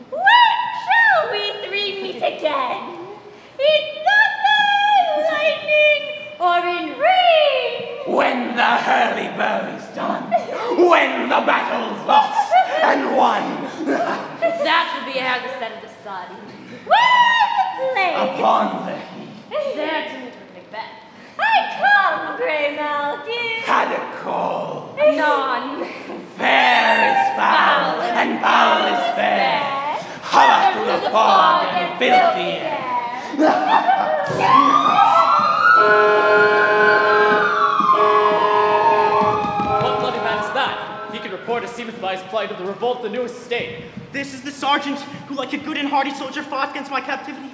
When shall we three meet again? In thunder, lightning, or in rain? When the hurly-burly is done, when the battle's lost and won. That will be ere the set of the sun. Where the place? Upon the heath. There to meet with Macbeth. I come, Grey Malkin. Had a call. None. Fair is foul, and foul is fair. Hover through the fog and filthy air. What bloody man is that? He can report as seemeth by his plight of the revolt the newest state. This is the sergeant who, like a good and hearty soldier, fought against my captivity.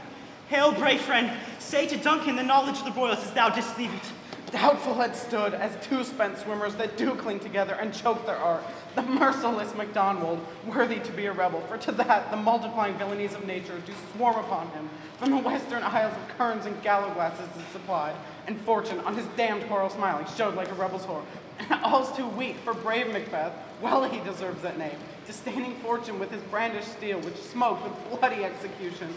Hail, brave friend. Say to Duncan the knowledge of the royals as thou didst leave it. Doubtful had stood as two spent swimmers that do cling together and choke their art. The merciless MacDonald, worthy to be a rebel, for to that the multiplying villainies of nature do swarm upon him. From the western isles of kerns and gallowglasses is supplied, and fortune, on his damned coral smiling, showed like a rebel's whore. And all's too weak for brave Macbeth, well he deserves that name, disdaining fortune with his brandished steel, which smoked with bloody execution,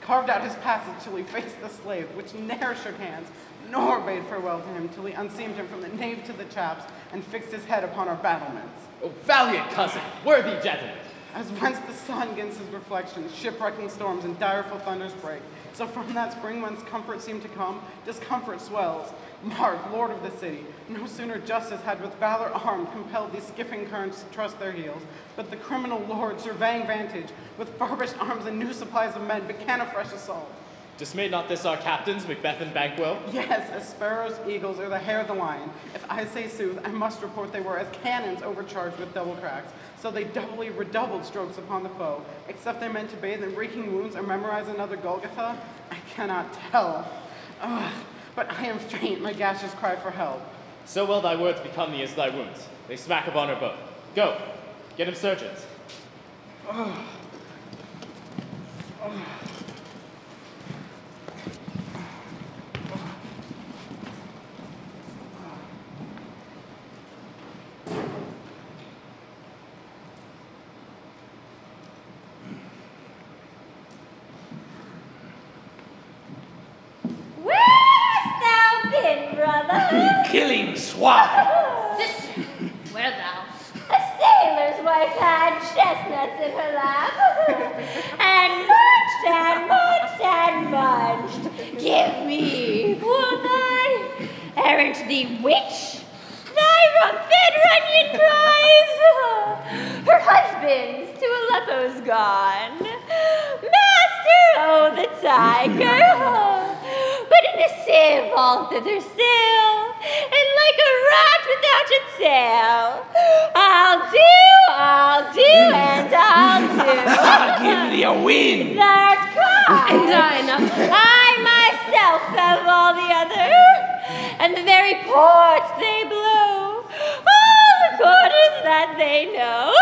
carved out his passage till he faced the slave, which ne'er shook hands, nor bade farewell to him till he unseamed him from the nave to the chaps, and fixed his head upon our battlements. O valiant cousin, worthy gentleman. As whence the sun gains his reflection, shipwrecking storms and direful thunders break, so from that spring whence comfort seemed to come, discomfort swells. Mark, lord of the city, no sooner justice had with valor armed compelled these skipping currents to trust their heels, but the criminal lord, surveying vantage, with furbished arms and new supplies of men, began a fresh assault. Dismayed not this our captains, Macbeth and Banquo? Yes, as sparrows, eagles, or the hare of the lion. If I say sooth, I must report they were as cannons overcharged with double cracks. So they doubly redoubled strokes upon the foe. Except they meant to bathe in reeking wounds or memorize another Golgotha, I cannot tell. Ugh, but I am faint, my gashes cry for help. So well thy words become thee as thy wounds. They smack of honor both. Go, get him surgeons. Killing swine! Sister, where thou? A sailor's wife had chestnuts in her lap, and munched. Give me, quoth I, errant the witch, thy rump-fed runyon cries. Her husband's to Aleppo's gone. Master, oh, the tiger, but in a sieve all thither sail, and like a rat without its tail. I'll do, and I'll do. I'll give thee a wind. Thou'rt kind. And I enough. I myself have all the other, and the very ports they blow, all the quarters that they know.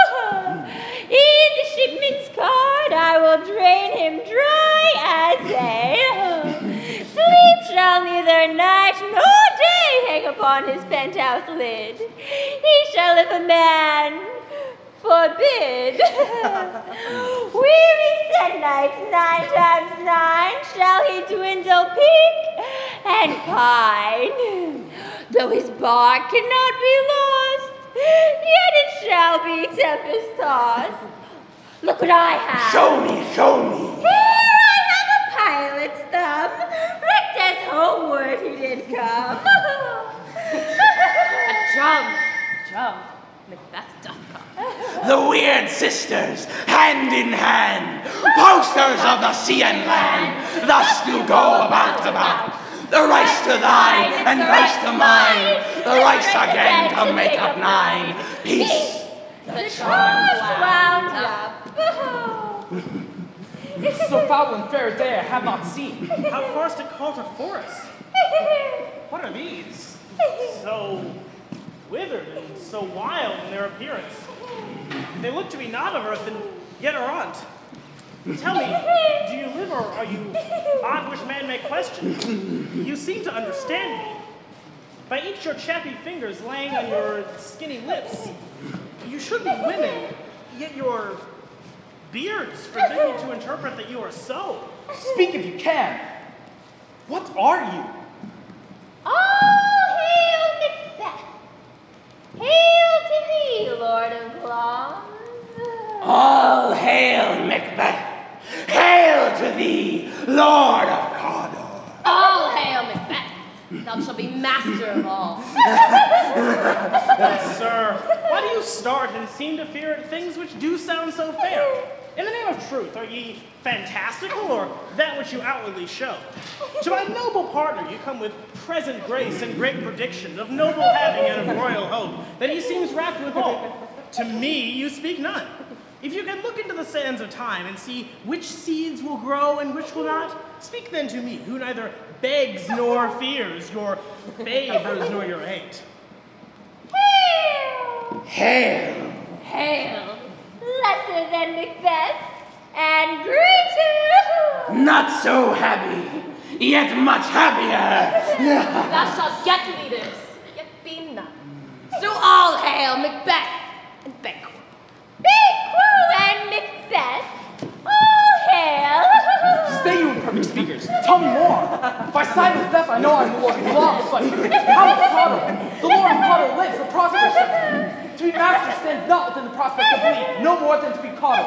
In the shipman's cart I will drain him dry as a sleep shall neither night nor day hang upon his penthouse lid. He shall if a man forbid. Weary se'nights 9 times 9 shall he dwindle, peak, and pine. Though his bark cannot be lost, yet it shall be tempest-tossed. Look what I have. Show me. Here I have a pilot's thumb, rigged as homeward he did come. A drum, Macbeth doth come. The weird sisters, hand in hand, posters of the sea and land, thus do go about. The rice to thine, and rice to mine, the rice again to make up 9. Peace. The charge wound up. So foul and fair a day I have not seen. How far's to call to forest? What are these? So withered and so wild in their appearance. They look to be not of earth, and yet are on't. Tell me, do you live or are you odd which man may question? You seem to understand me. By each your chappy fingers laying on your skinny lips, you should be women, yet your beards forbid me to interpret that you are so. Speak if you can. What are you? All hail Macbeth! Hail to thee, Lord of Claws! All hail, Macbeth! Hail to thee, Lord of Cawdor! All hail Macbeth! Thou shalt be master of all. Sir, why do you start and seem to fear at things which do sound so fair? In the name of truth, are ye fantastical or that which you outwardly show? To my noble partner you come with present grace and great prediction of noble having and of royal hope, that he seems rapt with hope. To me you speak none. If you can look into the sands of time and see which seeds will grow and which will not, speak then to me, who neither begs nor fears your favors nor your hate. Hail! Hail! Hail! Lesser than Macbeth, and greater! Not so happy, yet much happier. Thou shalt get leaders, yet be none. So all hail Macbeth and Banquo. Banquo and Macbeth, all hail! Stay, you imperfect speakers. Tell me more. By Simon's death, I know I'm the Lord of Claws, but how of Cawdor? The Lord of Cawdor lives, the prosperous. To be master stands not within the prospect of bleed, no more than to be Cawdor.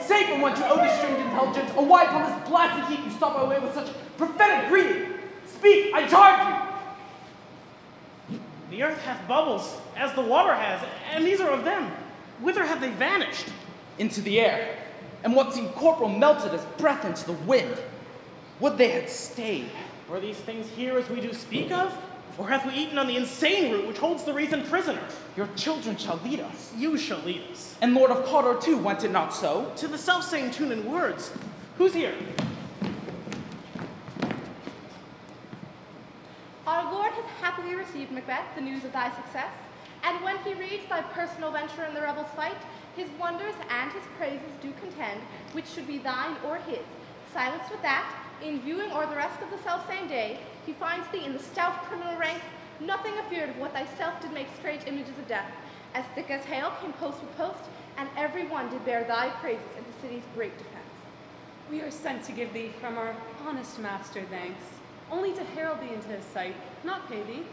Say from whence you owe this strange intelligence, or why upon this blasted heap you stop my way with such prophetic greeting? Speak, I charge you! The earth hath bubbles, as the water has, and these are of them. Whither have they vanished? Into the air, and what seemed corporal melted as breath into the wind. Would they had stayed. Were these things here as we do speak of? Or hath we eaten on the insane root which holds the wreath prisoner? Your children shall lead us. You shall lead us. And Lord of Cawdor too, went it not so? To the self-same tune and words. Who's here? Our Lord hath happily received, Macbeth, the news of thy success, and when he reads thy personal venture in the rebels' fight, his wonders and his praises do contend, which should be thine or his. Silenced with that, in viewing o'er the rest of the self-same day, he finds thee in the stout criminal ranks, nothing afeard of what thyself did make strange images of death. As thick as hail came post with post, and every one did bear thy praises in the city's great defense. We are sent to give thee from our honest master thanks, only to herald thee into his sight, not pay thee.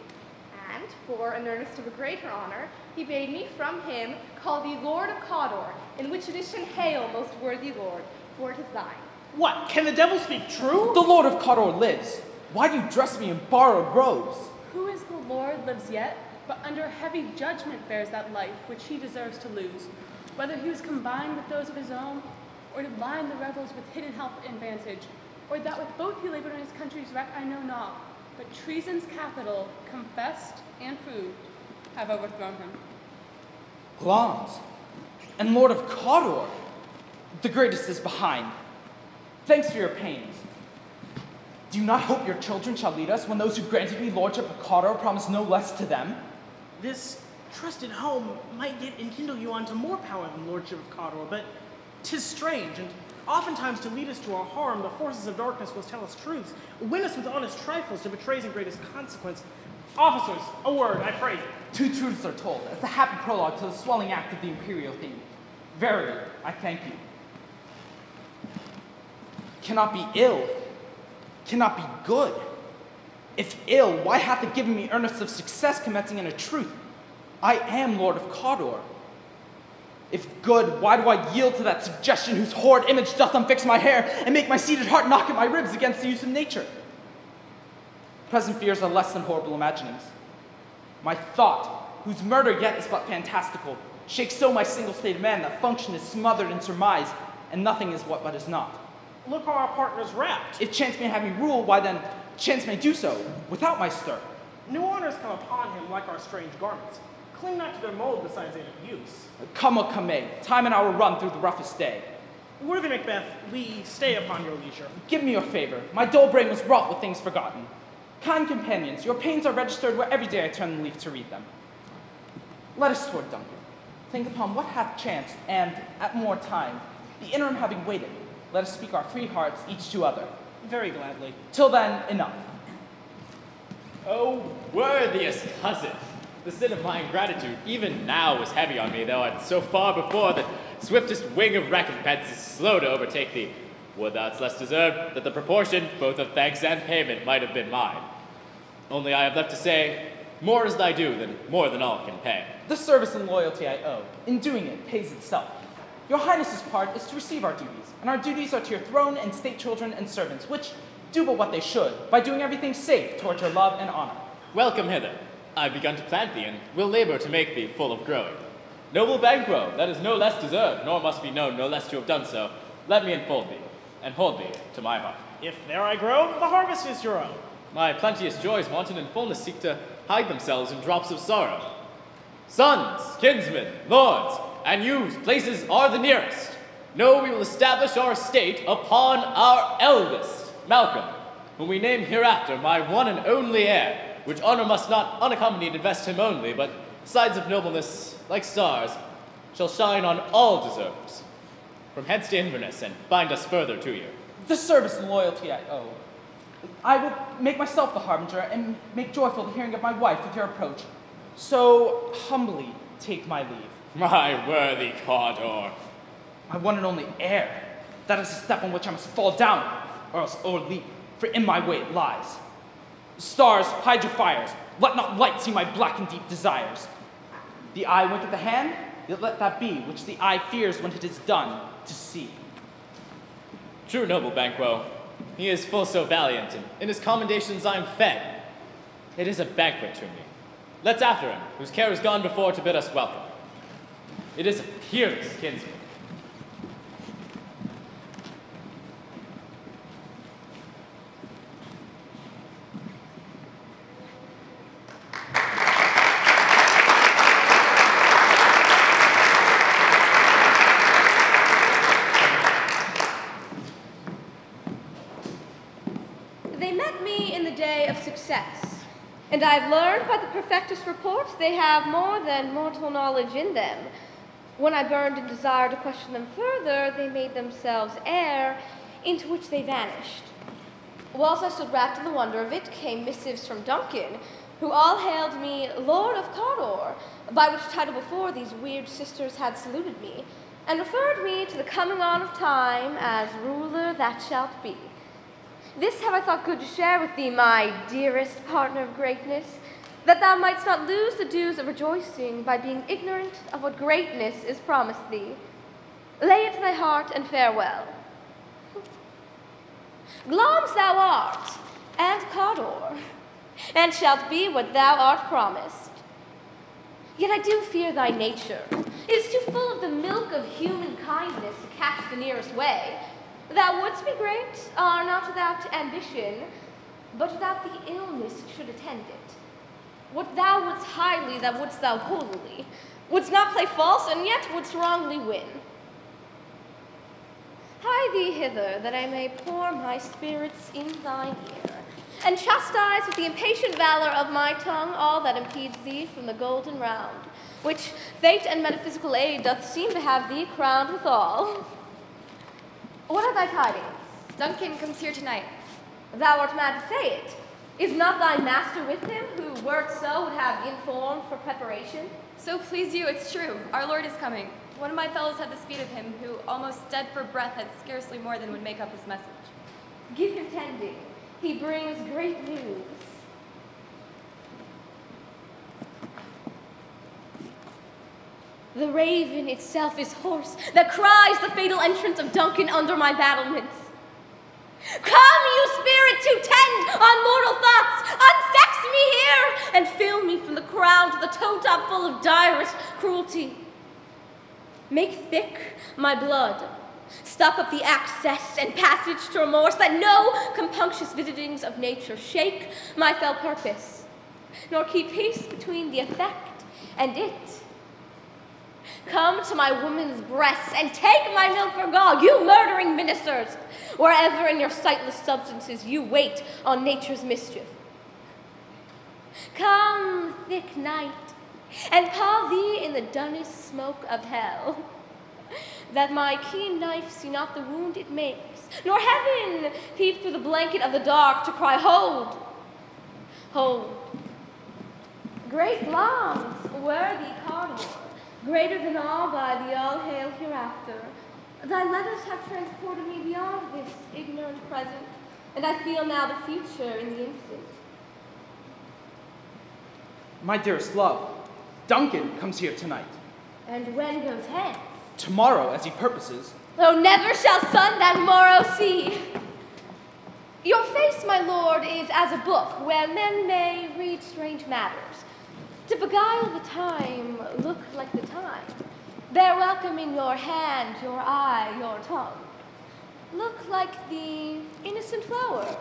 And, for an earnest of a greater honor, he bade me from him call thee Lord of Cawdor, in which addition hail, most worthy Lord, for it is thine. What, can the devil speak true? The Lord of Cawdor lives. Why do you dress me in borrowed robes? Who is the Lord lives yet, but under heavy judgment bears that life which he deserves to lose, whether he was combined with those of his own, or did line the rebels with hidden help and vantage, or that with both he labored on his country's wreck, I know not, but treason's capital, confessed and proved, have overthrown him. Glons, and Lord of Cawdor, the greatest is behind. Thanks for your pains. Do you not hope your children shall lead us when those who granted me lordship of Cawdor promise no less to them? This trusted home might yet enkindle you on to more power than lordship of Cawdor, but 'tis strange, and oftentimes to lead us to our harm, the forces of darkness will tell us truths, win us with honest trifles to betrays in greatest consequence. Officers, a word, I pray you. Two truths are told, as the happy prologue to the swelling act of the imperial theme. Verily, I thank you. Cannot be ill, cannot be good. If ill, why hath it given me earnest of success commencing in a truth? I am Lord of Cawdor. If good, why do I yield to that suggestion whose horrid image doth unfix my hair and make my seated heart knock at my ribs against the use of nature? Present fears are less than horrible imaginings. My thought, whose murder yet is but fantastical, shakes so my single-stated man that function is smothered in surmise, and nothing is what but is not. Look how our partner's wrapped. If chance may have me rule, why then chance may do so, without my stir. New honors come upon him like our strange garments. Cling not to their mold besides aid of use. Come what come may, time and hour run through the roughest day. Worthy Macbeth, we stay upon your leisure. Give me your favor, my dull brain was wrought with things forgotten. Kind companions, your pains are registered where every day I turn the leaf to read them. Let us toward Duncan. Think upon what hath chanced, and, at more time, the interim having waited, let us speak our free hearts each to other. Very gladly. Till then, enough. Oh, worthiest cousin, the sin of my ingratitude even now is heavy on me, though I'd so far before the swiftest wing of recompense is slow to overtake thee. Would thou'dst less deserved that the proportion, both of thanks and payment, might have been mine. Only I have left to say, more is thy due than more than all can pay. The service and loyalty I owe, in doing it, pays itself. Your Highness's part is to receive our duties, and our duties are to your throne and state children and servants, which do but what they should, by doing everything safe toward your love and honor. Welcome hither. I've begun to plant thee, and will labor to make thee full of growing. Noble Banquo, that is no less deserved, nor must be known no less to have done so, let me enfold thee, and hold thee to my heart. If there I grow, the harvest is your own. My plenteous joys wanton in fullness seek to hide themselves in drops of sorrow. Sons, kinsmen, lords, and you's places are the nearest. Know we will establish our estate upon our eldest, Malcolm, whom we name hereafter my one and only heir, which honor must not unaccompanied invest him only, but sides of nobleness, like stars, shall shine on all deservers. From hence to Inverness, and bind us further to you. The service and loyalty I owe. I will make myself the harbinger, and make joyful the hearing of my wife with your approach. So humbly take my leave. My worthy Cawdor. My one and only heir. That is a step on which I must fall down, or else o'erleap, for in my way it lies. Stars, hide your fires. Let not light see my black and deep desires. The eye wink at the hand, yet let that be which the eye fears when it is done to see. True, noble Banquo. He is full so valiant, and in his commendations I am fed. It is a banquet to me. Let's after him, whose care is gone before to bid us welcome. It is a peerless kinsman. They met me in the day of success, and I've learned by the perfectus report they have more than mortal knowledge in them. When I burned in desire to question them further, they made themselves air, into which they vanished. Whilst I stood wrapped in the wonder of it, came missives from Duncan, who all hailed me Lord of Cawdor, by which title before these weird sisters had saluted me, and referred me to the coming on of time as ruler that shalt be. This have I thought good to share with thee, my dearest partner of greatness, that thou mightst not lose the dues of rejoicing by being ignorant of what greatness is promised thee. Lay it to thy heart and farewell. Glamis thou art, and Cawdor, and shalt be what thou art promised. Yet I do fear thy nature. It is too full of the milk of human kindness to catch the nearest way. Thou wouldst be great, are not without ambition, but without the illness should attend it. What thou wouldst highly, that wouldst thou holily. Wouldst not play false, and yet wouldst wrongly win. Hie thee hither, that I may pour my spirits in thine ear, and chastise with the impatient valor of my tongue all that impedes thee from the golden round, which fate and metaphysical aid doth seem to have thee crowned withal. What are thy tidings? Duncan comes here tonight. Thou art mad to say it. Is not thy master with him, who, were it so, would have informed for preparation? So please you, it's true. Our Lord is coming. One of my fellows had the speed of him, who, almost dead for breath, had scarcely more than would make up his message. Give him tending. He brings great news. The raven itself is hoarse, that cries the fatal entrance of Duncan under my battlements. Come, you spirits who tend on mortal thoughts, unsex me here, and fill me from the crown to the toe top full of direst cruelty. Make thick my blood, stop up the access and passage to remorse, that no compunctious visitings of nature shake my fell purpose, nor keep peace between the effect and it. Come to my woman's breasts and take my milk for gall, you murdering ministers, wherever in your sightless substances you wait on nature's mischief. Come, thick night, and pall thee in the dunnest smoke of hell. that my keen knife see not the wound it makes, nor heaven peep through the blanket of the dark to cry, hold, hold. Great loves, worthy Cardinal, greater than all by the all-hail hereafter, thy letters have transported me beyond this ignorant present, and I feel now the future in the instant. My dearest love, Duncan comes here tonight. And when goes hence? Tomorrow, as he purposes. Oh, never shall sun that morrow see. Your face, my lord, is as a book where men may read strange matters. To beguile the time, look like the time. Bear welcome in your hand, your eye, your tongue. Look like the innocent flower,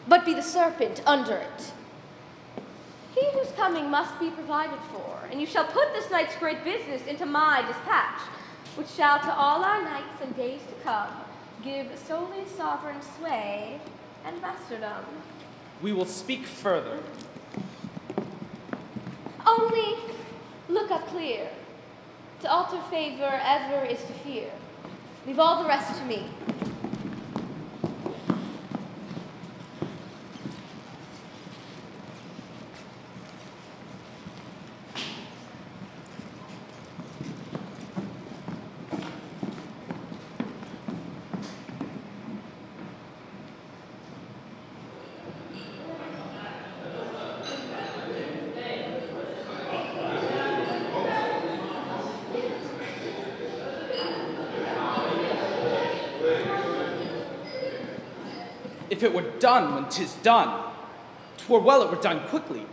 but be the serpent under it. He whose coming must be provided for, and you shall put this night's great business into my dispatch, which shall to all our nights and days to come give solely sovereign sway and masterdom. We will speak further. Only look up clear. To alter favor ever is to fear. Leave all the rest to me. If it were done when 'tis done, 'twere well it were done quickly.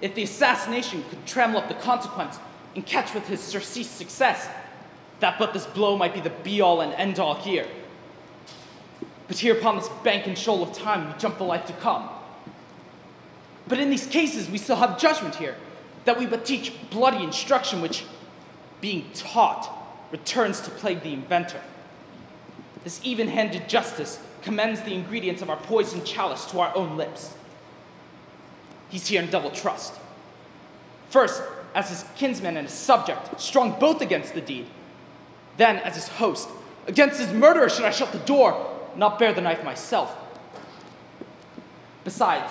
If the assassination could trammel up the consequence and catch with his surcease success, that but this blow might be the be-all and end-all here. But here upon this bank and shoal of time we jump the life to come. But in these cases we still have judgment here, that we but teach bloody instruction which, being taught, returns to plague the inventor. This even-handed justice commends the ingredients of our poisoned chalice to our own lips. He's here in double trust. First, as his kinsman and his subject, strong both against the deed. Then, as his host, against his murderer should I shut the door, not bear the knife myself. Besides,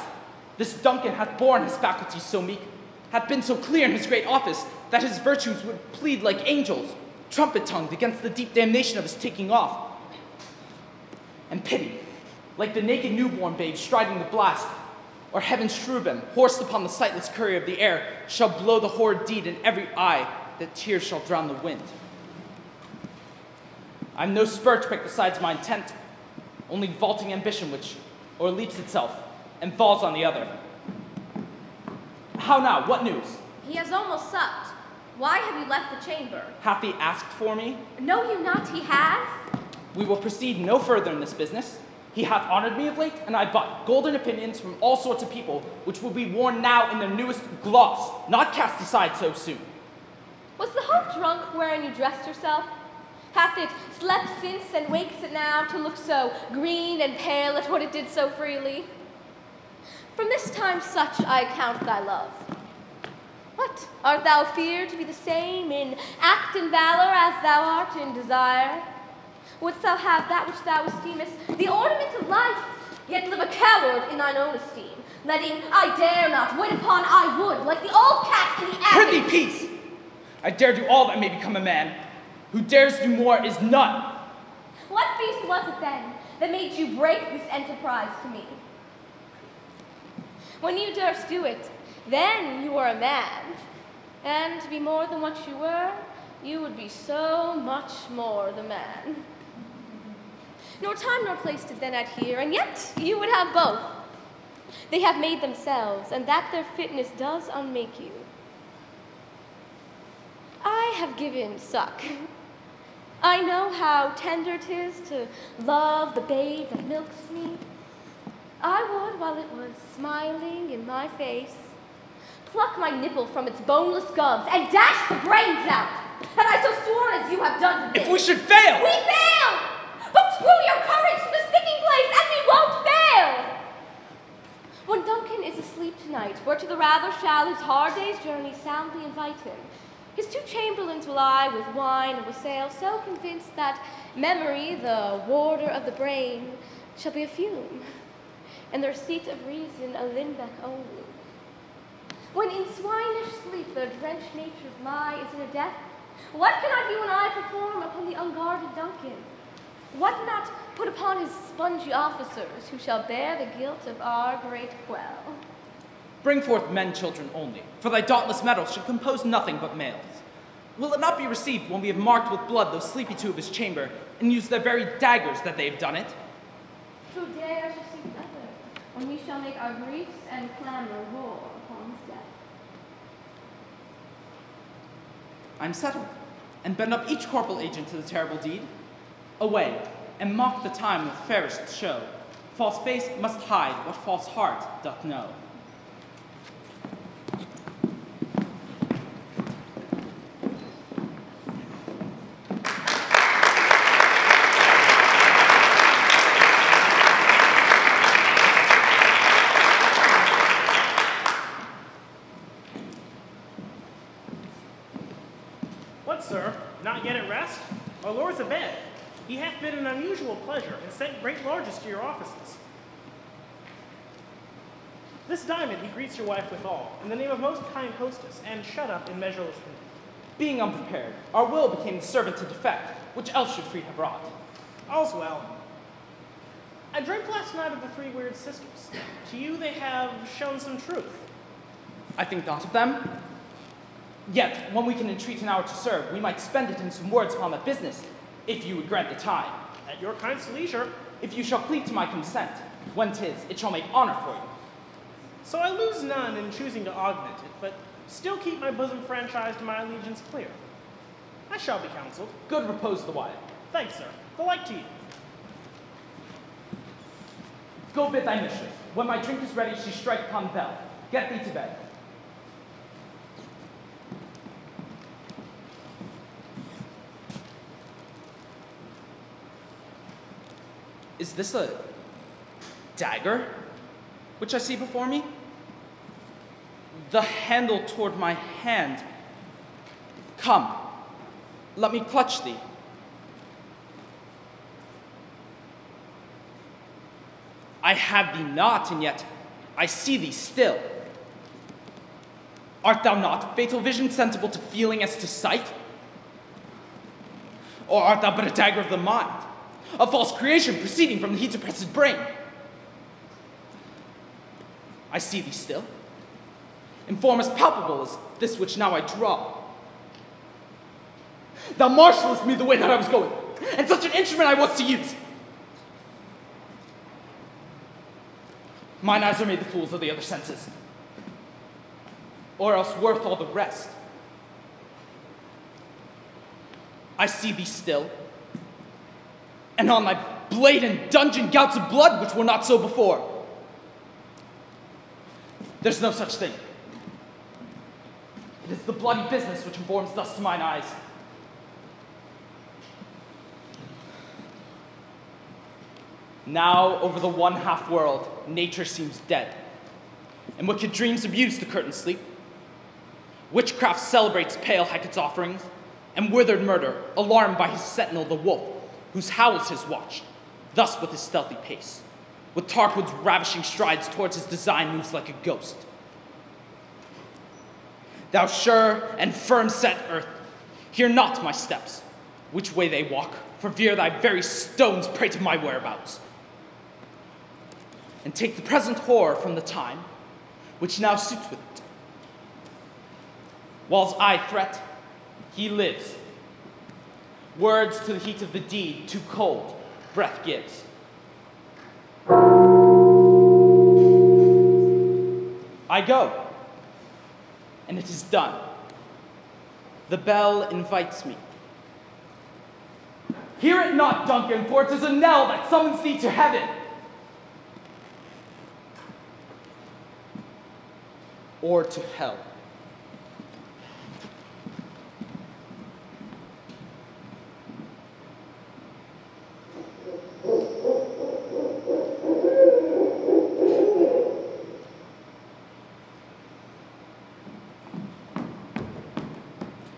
this Duncan hath borne his faculties so meek, hath been so clear in his great office, that his virtues would plead like angels, trumpet-tongued against the deep damnation of his taking off. And pity, like the naked newborn babe striding the blast, or heaven's cherubim, horsed upon the sightless courier of the air, shall blow the horrid deed in every eye, that tears shall drown the wind. I'm no spur trick besides my intent, only vaulting ambition which o'erleaps itself and falls on the other. How now, what news? He has almost supped. Why have you left the chamber? Hath he asked for me? Know you not he has? We will proceed no further in this business. He hath honored me of late, and I bought golden opinions from all sorts of people, which will be worn now in their newest gloss, not cast aside so soon. Was the hope drunk wherein you dressed yourself? Hath it slept since and wakes it now to look so green and pale at what it did so freely? From this time such I count thy love. What, art thou feared to be the same in act and valor as thou art in desire? Wouldst thou have that which thou esteemest the ornament of life, yet live a coward in thine own esteem, letting I dare not, wait upon I would, like the old cat in the alley? Prithee, peace! I dare do all that may become a man. Who dares do more is none. What beast was it then that made you break this enterprise to me? When you durst do it, then you were a man. And to be more than what you were, you would be so much more the man. Nor time nor place did then adhere, and yet you would have both. They have made themselves, and that their fitness does unmake you. I have given suck. I know how tender 'tis to love the babe that milks me. I would, while it was smiling in my face, pluck my nipple from its boneless gums and dash the brains out. Had I so sworn as you have done to this. If we should fail! We fail! But screw your courage to the sticking place, and we won't fail! When Duncan is asleep tonight, where to the rather shall his hard day's journey soundly invite him, His 2 chamberlains will eye with wine and wassail, so convinced that memory, the warder of the brain, shall be a fume, and their seat of reason a Lindbeck only. When in swinish sleep their drenched nature's lie is in a death, what cannot you and I perform upon the unguarded Duncan? What not put upon his spongy officers, who shall bear the guilt of our great quell? Bring forth men, children only, for thy dauntless metal should compose nothing but males. Will it not be received when we have marked with blood those sleepy 2 of his chamber, and used their very daggers that they have done it? Who dare to seek other, when we shall make our griefs and clamor war upon his death? I'm settled, and bend up each corporal agent to the terrible deed. Away, and mock the time with fairest show. False face must hide what false heart doth know. What, sir? Not yet at rest? Our lord's abed. He hath been an unusual pleasure, and sent great largesse to your offices. This diamond he greets your wife withal, in the name of most kind hostess, and shut up in measureless content. Being unprepared, our will became the servant to defect, which else should Free have wrought? All's well. I dreamt last night of the 3 weird sisters. To you they have shown some truth. I think not of them. Yet, when we can entreat an hour to serve, we might spend it in some words upon that business, if you would grant the time. At your kind's leisure. If you shall cleave to my consent, when 'tis, it shall make honor for you. So I lose none in choosing to augment it, but still keep my bosom franchise to my allegiance clear. I shall be counseled. Good repose the while. Thanks, sir. The like to you. Go bid thy mistress. When my drink is ready, she strike upon the bell. Get thee to bed. Is this a dagger which I see before me? The handle toward my hand. Come, let me clutch thee. I have thee not, and yet I see thee still. Art thou not, fatal vision, sensible to feeling as to sight? Or art thou but a dagger of the mind, a false creation proceeding from the heat oppressed brain? I see thee still, in form as palpable as this which now I draw. Thou marshallest me the way that I was going, and such an instrument I was to use. Mine eyes are made the fools of the other senses, or else worth all the rest. I see thee still, and on thy blade and dungeon gouts of blood which were not so before. There's no such thing. It is the bloody business which informs thus to mine eyes. Now, over the one half world, nature seems dead, and wicked dreams abuse the curtained sleep. Witchcraft celebrates pale Hecate's offerings, and withered murder, alarmed by his sentinel the wolf, whose howls his watch, thus with his stealthy pace, with Tarquin's ravishing strides towards his design moves like a ghost. Thou sure and firm set earth, hear not my steps, which way they walk, for fear thy very stones prate of my whereabouts. And take the present horror from the time, which now suits with it. Whiles I threat, he lives. Words to the heat of the deed, too cold, breath gives. I go, and it is done. The bell invites me. Hear it not, Duncan, for it is a knell that summons thee to heaven. Or to hell.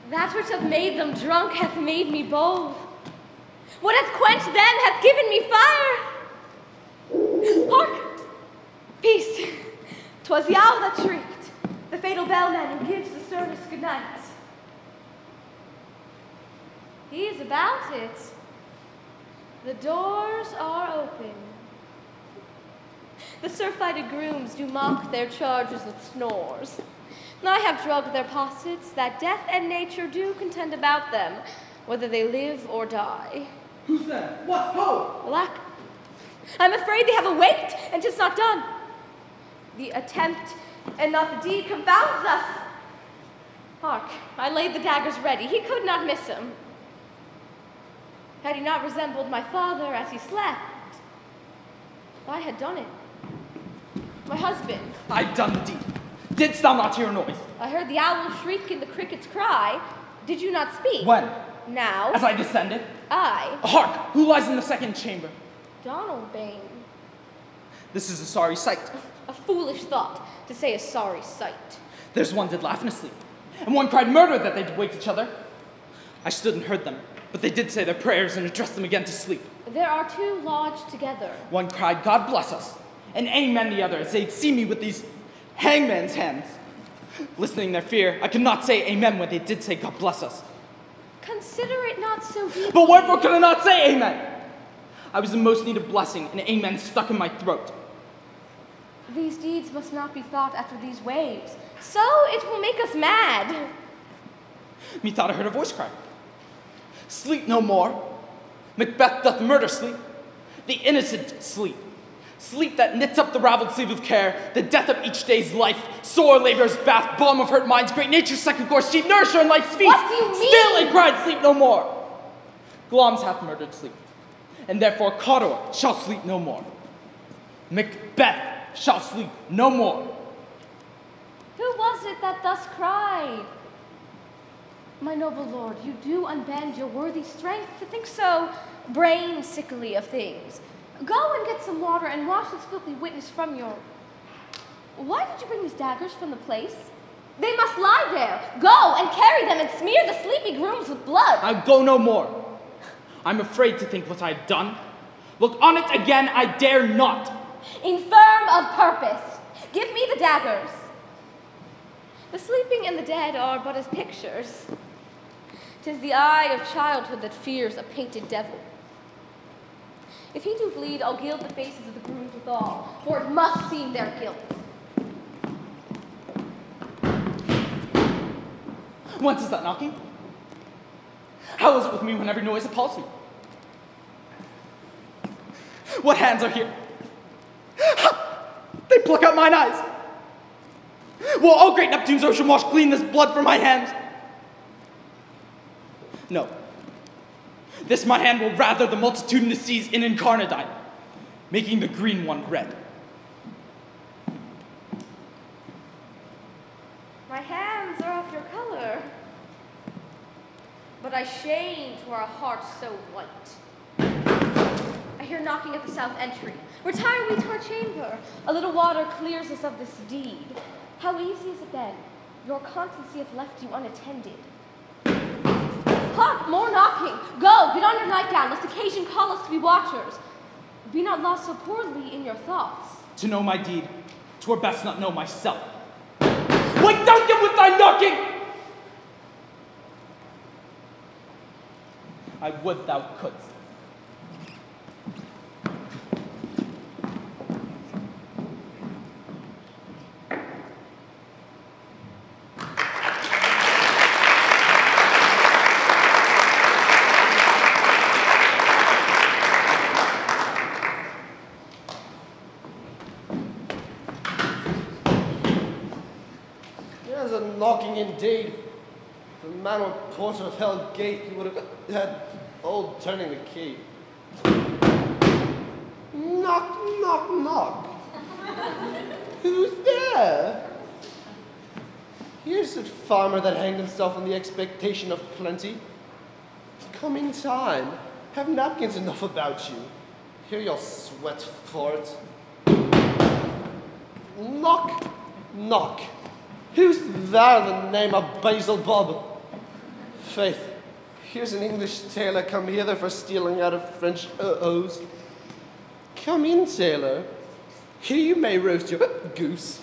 Thou That which hath made them drunk hath made me bold. What hath quenched them hath given me fire. Hark! Peace. 'Twas the owl that shrieked, the fatal bellman who gives the sternest good night. He is about it. The doors are open. The surfeited grooms do mock their charges with snores. I have drugged their possets that death and nature do contend about them, whether they live or die. Who's that? What? Ho! Alack, I'm afraid they have awaked, and 'tis not done. The attempt and not the deed confounds us. Hark, I laid the daggers ready. He could not miss him. Had he not resembled my father as he slept, I had done it. My husband. I've done the deed. Didst thou not hear a noise? I heard the owl shriek and the crickets cry. Did you not speak? When? Now. As I descended? I. Hark! Who lies in the second chamber? Donald Bane. This is a sorry sight. A foolish thought to say a sorry sight. There's one did laugh in his sleep, and one cried murder that they did wake each other. I stood and heard them, but they did say their prayers and addressed them again to sleep. There are two lodged together. One cried, God bless us, and amen the other, as they'd see me with these hangman's hands. Listening their fear, I could not say amen when they did say God bless us. Consider it not so deep. But wherefore could I not say amen? I was in most need of blessing, and amen stuck in my throat. These deeds must not be thought after these waves, so it will make us mad. Methought I heard a voice cry, sleep no more. Macbeth doth murder sleep, the innocent sleep. Sleep that knits up the raveled sleeve of care, the death of each day's life, sore labor's bath, balm of hurt minds, great nature's second course, chief nourisher in life's feast. What do you mean? Still it cried, sleep no more. Glamis hath murdered sleep, and therefore Cawdor shall sleep no more. Macbeth shall sleep no more. Who was it that thus cried? My noble lord, you do unbend your worthy strength to think so brain-sickly of things. Go and get some water and wash this filthy witness from your... Why did you bring these daggers from the place? They must lie there. Go and carry them and smear the sleepy grooms with blood. I'll go no more. I'm afraid to think what I've done. Look on it again, I dare not. Infirm of purpose, give me the daggers. The sleeping and the dead are but as pictures. 'Tis the eye of childhood that fears a painted devil. If he do bleed, I'll gild the faces of the grooms withal, for it must seem their guilt. Whence is that knocking? How is it with me when every noise appalls me? What hands are here? They pluck out mine eyes. Will all great Neptune's ocean wash clean this blood from my hands? No. This my hand will rather the multitudinous seas in incarnadine, making the green one red. My hands are of your color, but I shame to our hearts so white. I hear knocking at the south entry. Retire we to our chamber. A little water clears us of this deed. How easy is it then? Your constancy hath left you unattended. Hark, more knocking. Go, get on your nightgown, lest occasion call us to be watchers. Be not lost so poorly in your thoughts. To know my deed, 'twere best not know myself. Wake Duncan with thy knocking! I would thou couldst. There's a knocking indeed. If the man or porter of Hell Gate, he would have had old turning the key. Knock, knock, knock. Who's there? Here's a farmer that hanged himself in the expectation of plenty. Come in time. Have napkins enough about you. Here you'll sweat for it. Knock, knock. Who's there in the name of Basil Bob? Faith, here's an English tailor come hither for stealing out of French O's. Come in, tailor. Here you may roast your goose.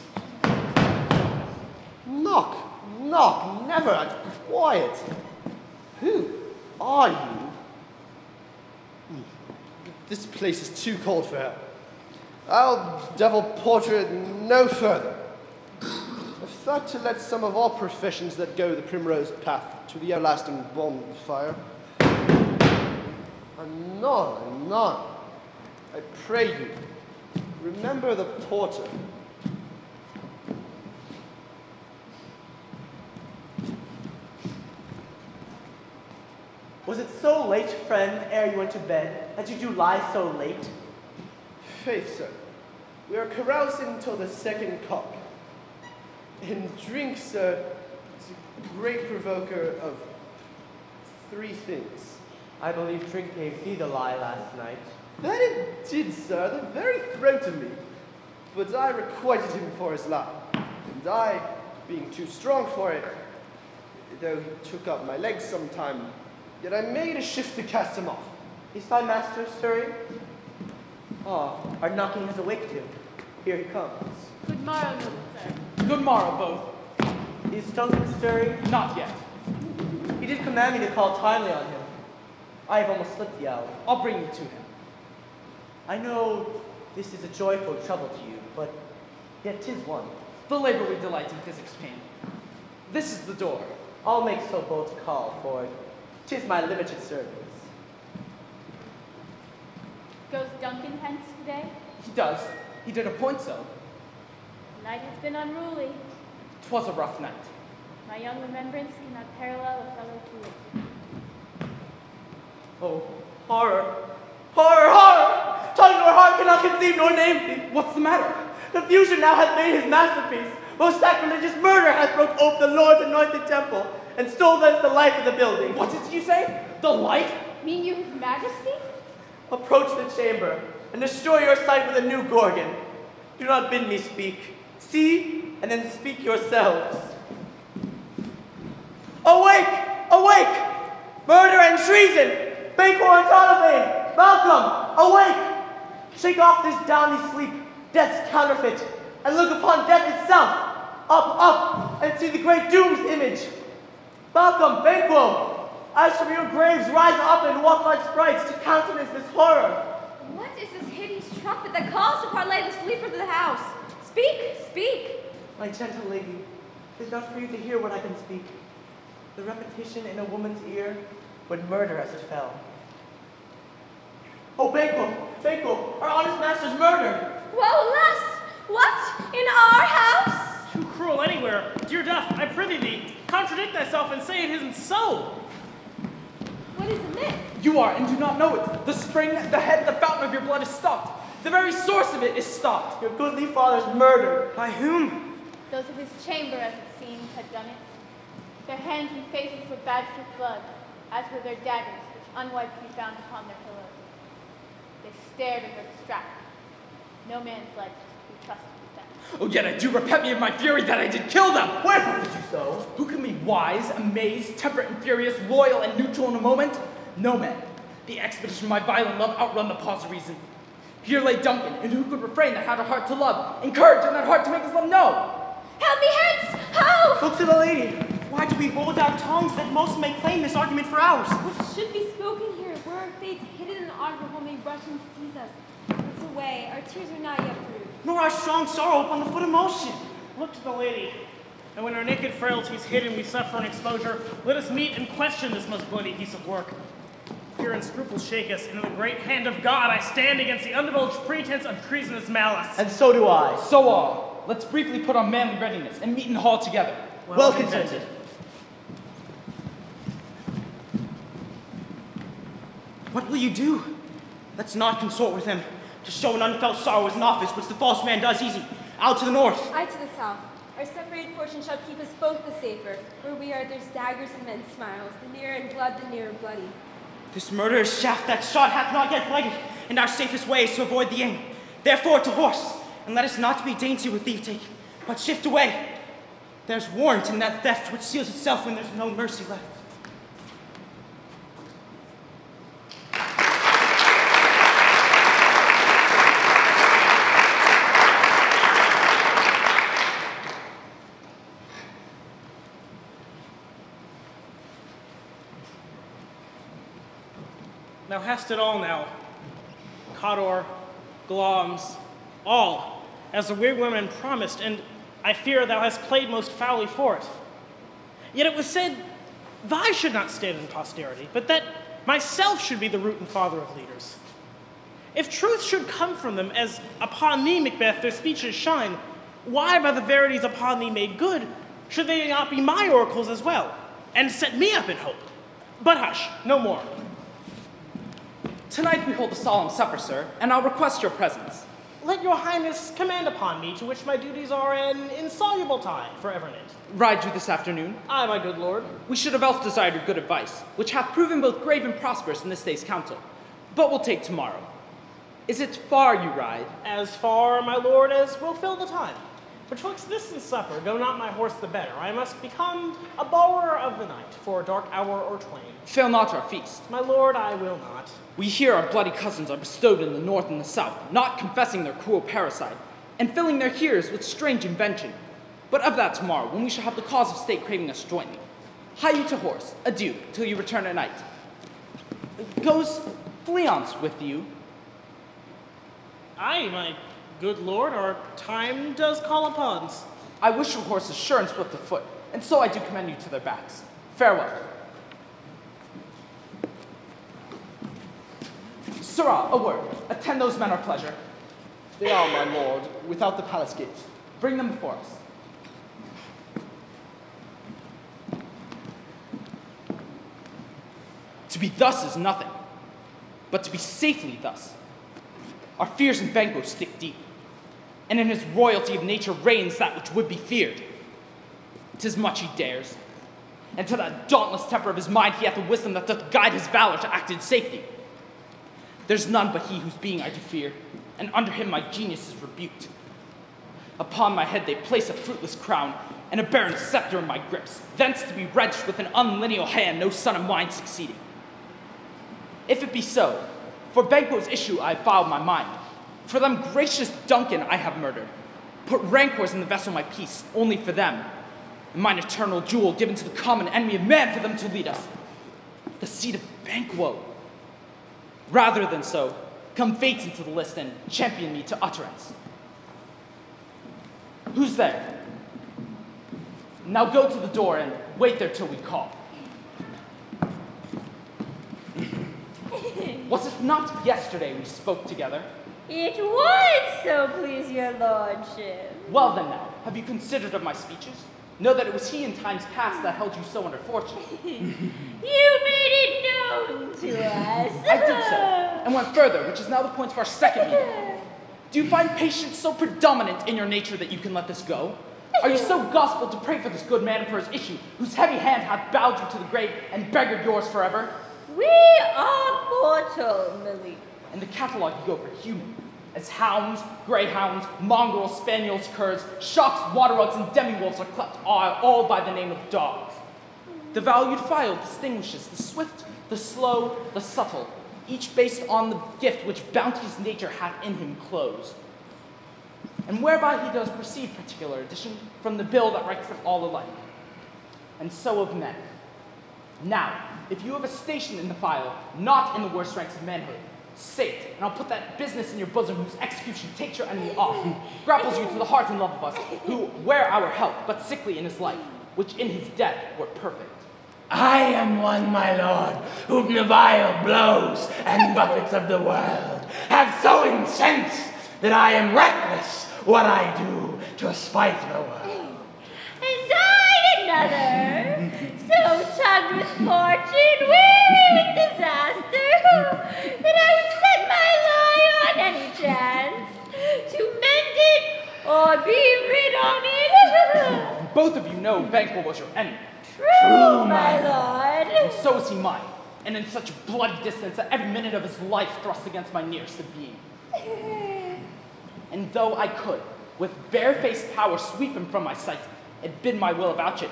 Knock, knock, never, quiet. Who are you? This place is too cold for her. I'll devil portrait no further. I've thought to let some of all professions that go the primrose path to the everlasting bonfire. Anon, anon, I pray you, remember the porter. Was it so late, friend, ere you went to bed, that you do lie so late? Faith, sir, we are carousing till the second cock. And drink, sir, is a great provoker of three things. I believe drink gave thee the lie last night. That it did, sir, the very throat of me. But I requited him for his lie. And I, being too strong for it, though he took up my legs sometime, yet I made a shift to cast him off. Is thy master stirring? Ah, our knocking has awaked him. Here he comes. Good morrow, noble sir. Good morrow, both. Is Duncan stirring? Not yet. He did command me to call timely on him. I have almost slipped the hour. I'll bring you to him. I know this is a joyful trouble to you, but yet 'tis one. The labor we delight in physics pain. This is the door. I'll make so bold to call, for 'tis my limited service. Goes Duncan hence today? He does. He did appoint so. The night has been unruly. 'Twas a rough night. My young remembrance cannot parallel a fellow to it. Oh, horror! Horror! Horror! Tongue nor heart cannot conceive nor name thee. What's the matter? Confusion now hath made his masterpiece. Most sacrilegious murder hath broke open the Lord's anointed temple, and stole thence the life of the building. What did you say? The life? Mean you his majesty? Approach the chamber, and destroy your sight with a new Gorgon. Do not bid me speak. See, and then speak yourselves. Awake! Awake! Murder and treason! Banquo and Ptolemy! Malcolm! Awake! Shake off this downy sleep, death's counterfeit, and look upon death itself. Up, up, and see the great doom's image. Malcolm, Banquo, as from your graves rise up and walk like sprites to countenance this horror. What is this hideous trumpet that calls to parlay the sleepers of the house? Speak, speak! My gentle lady, it is not for you to hear what I can speak. The repetition in a woman's ear would murder as it fell. Oh, Banquo, Banquo, our honest master's murdered. Woe less! What? In our house? Too cruel anywhere. Dear Duff, I prithee thee, contradict thyself and say it isn't so. What is amiss? You are, and do not know it. The spring, the head, the fountain of your blood is stopped. The very source of it is stopped. Your goodly father's murdered. By whom? Those of his chamber, as it seems, had done it. Their hands and faces were badged with blood, as were their daggers, which unwiped we found upon their pillows. They stared and were distracted. No man's life was to be trusted with them. Oh, yet I do repent me of my fury that I did kill them. Wherefore did you so? Who can be wise, amazed, temperate and furious, loyal and neutral in a moment? No man. The expedition of my violent love outrun the pause of reason. Here lay Duncan, and who could refrain that had a heart to love, and courage in that heart to make his love known? Help me hence! How? Look to the lady. Why do we hold our tongues that most may claim this argument for ours? What should be spoken here, where our fates hidden in audible may rush and seize us. It's away, our tears are not yet proved. Nor our strong sorrow upon the foot of motion. Look to the lady. And when our naked frailties hidden we suffer an exposure, let us meet and question this most bloody piece of work. Fear and scruples shake us, and in the great hand of God I stand against the undivulged pretense of treasonous malice. And so do I. So all. Let's briefly put on manly readiness and meet in hall together. Well contented. What will you do? Let's not consort with him. To show an unfelt sorrow is an office which the false man does easy. Out to the north. I to the south. Our separated fortune shall keep us both the safer. Where we are, there's daggers and men's smiles. The nearer in blood, the nearer bloody. This murderous shaft that shot hath not yet blighted, and our safest way is to avoid the aim. Therefore to horse, and let us not be dainty with leave taking, but shift away. There's warrant in that theft which seals itself when there's no mercy left. Thou hast it all now. Cador, Glamis, all, as the weird women promised, and I fear thou hast played most foully for it. Yet it was said, thy should not stand in posterity, but that myself should be the root and father of leaders. If truth should come from them, as upon thee, Macbeth, their speeches shine, why by the verities upon thee made good, should they not be my oracles as well, and set me up in hope? But hush, no more. Tonight we hold a solemn supper, sir, and I'll request your presence. Let your highness command upon me, to which my duties are an insoluble tie forever knit. Ride you this afternoon? Aye, my good lord. We should have else desired your good advice, which hath proven both grave and prosperous in this day's council. But we'll take tomorrow. Is it far you ride? As far, my lord, as will fill the time. Betwixt this and supper, go not my horse the better. I must become a bower of the night for a dark hour or twain. Fail not our feast. My lord, I will not. We hear our bloody cousins are bestowed in the north and the south, not confessing their cruel parricide, and filling their hearers with strange invention. But of that tomorrow, when we shall have the cause of state craving us jointly. Hie you to horse, adieu, till you return at night. Goes Fleance with you? Aye, my good lord, our time does call upon us. I wish your horses sure and swift of foot, and so I do commend you to their backs. Farewell. Sirrah, a word. Attend those men our pleasure. They are, my lord, without the palace gate. Bring them before us. To be thus is nothing, but to be safely thus. Our fears in Banquo stick deep, and in his royalty of nature reigns that which would be feared. 'Tis much he dares, and to that dauntless temper of his mind he hath the wisdom that doth guide his valor to act in safety. There's none but he whose being I do fear, and under him my genius is rebuked. Upon my head they place a fruitless crown, and a barren scepter in my grips, thence to be wrenched with an unlineal hand, no son of mine succeeding. If it be so, for Banquo's issue I have filed my mind. For them gracious Duncan I have murdered, put rancors in the vessel of my peace, only for them, and mine eternal jewel given to the common enemy of man for them to lead us. The seed of Banquo. Rather than so, come fate into the list and champion me to utterance. Who's there? Now go to the door and wait there till we call. Was it not yesterday we spoke together? It was, so please your lordship. Well then now, have you considered of my speeches? Know that it was he in times past that held you so under fortune. You made it known to us. I did so, and went further, which is now the point of our second meeting. Do you find patience so predominant in your nature that you can let this go? Are you so gospel to pray for this good man and for his issue, whose heavy hand hath bowed you to the grave and beggared yours forever? We are mortal, Millie. And the catalogue you go for human, as hounds, greyhounds, mongrels, spaniels, curs, shocks, water-rugs, and demi-wolves are clept all by the name of dogs. The valued file distinguishes the swift, the slow, the subtle, each based on the gift which bounteous nature hath in him closed. And whereby he does perceive particular addition from the bill that writes them all alike. And so of men. Now, if you have a station in the file, not in the worst ranks of manhood, say it, and I'll put that business in your bosom whose execution takes your enemy off, grapples you to the heart and love of us, who wear our help, but sickly in his life, which in his death were perfect. I am one, my lord, whom the vile blows and buffets of the world have so incensed that I am reckless what I do to spite the world. And I another, so tugged with fortune, weary with disaster, that I would set my lie on any chance, to mend it or be rid on it. Both of you know Banquo was your enemy. True, my lord. And so is he mine, and in such bloody distance that every minute of his life thrusts against my nearest of being. And though I could, with barefaced power sweep him from my sight, and bid my will avouch it,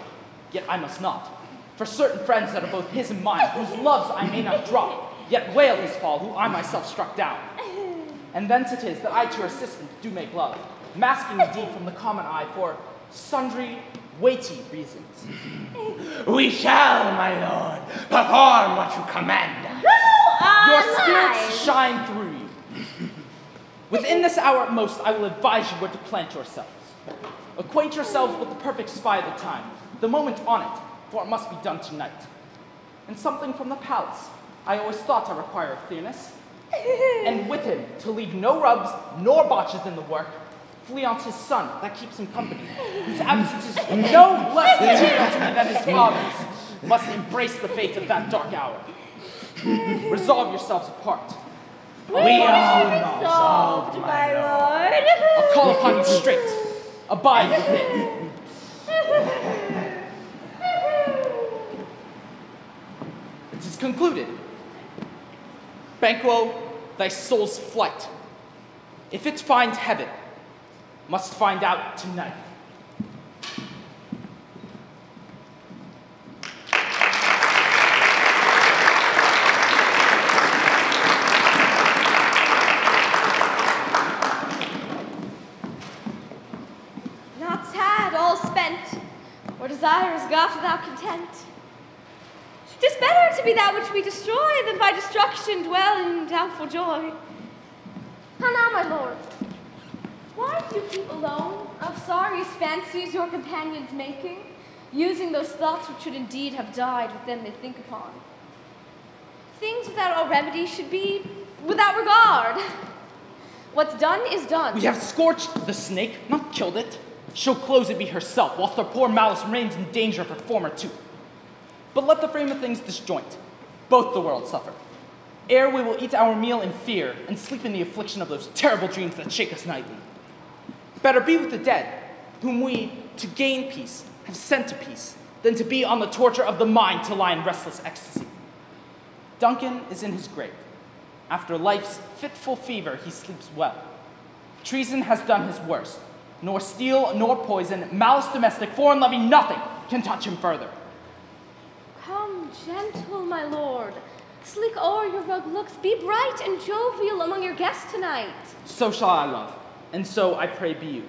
yet I must not. For certain friends that are both his and mine, whose loves I may not drop, yet wail his fall, who I myself struck down. And thence it is that I to your assistance do make love, masking the deed from the common eye for sundry weighty reasons. We shall, my lord, perform what you command us. Who Your our spirits lives. shine through you. Within this hour at most, I will advise you where to plant yourselves. Acquaint yourselves with the perfect spy of the time, the moment on it, for it must be done tonight. And something from the palace. I always thought I required clearness. And with him, to leave no rubs nor botches in the work, Fleance his son, that keeps him company, whose absence is no less material to me than his father's, must embrace the fate of that dark hour. Resolve yourselves apart. We are resolved, my lord. I'll call upon you straight. Abide within. It is concluded. Banquo, thy soul's flight, if it find heaven, must find out tonight. Not sad, all spent, or desires got without content. 'Tis better to be that which we destroy than by destruction dwell in doubtful joy. How now, my lord? Why do you keep alone of sorriest fancies your companions making, using those thoughts which should indeed have died with them they think upon? Things without all remedy should be without regard. What's done is done. We have scorched the snake, not killed it. She'll close it be herself, whilst our poor malice remains in danger of her former tooth. But let the frame of things disjoint. Both the world suffer. Ere we will eat our meal in fear and sleep in the affliction of those terrible dreams that shake us nightly. Better be with the dead, whom we, to gain peace, have sent to peace, than to be on the torture of the mind to lie in restless ecstasy. Duncan is in his grave. After life's fitful fever, he sleeps well. Treason has done his worst. Nor steel, nor poison, malice domestic, foreign loving, nothing can touch him further. Come, gentle, my lord. Sleek o'er your rogue looks, be bright and jovial among your guests tonight. So shall I love, and so I pray be you.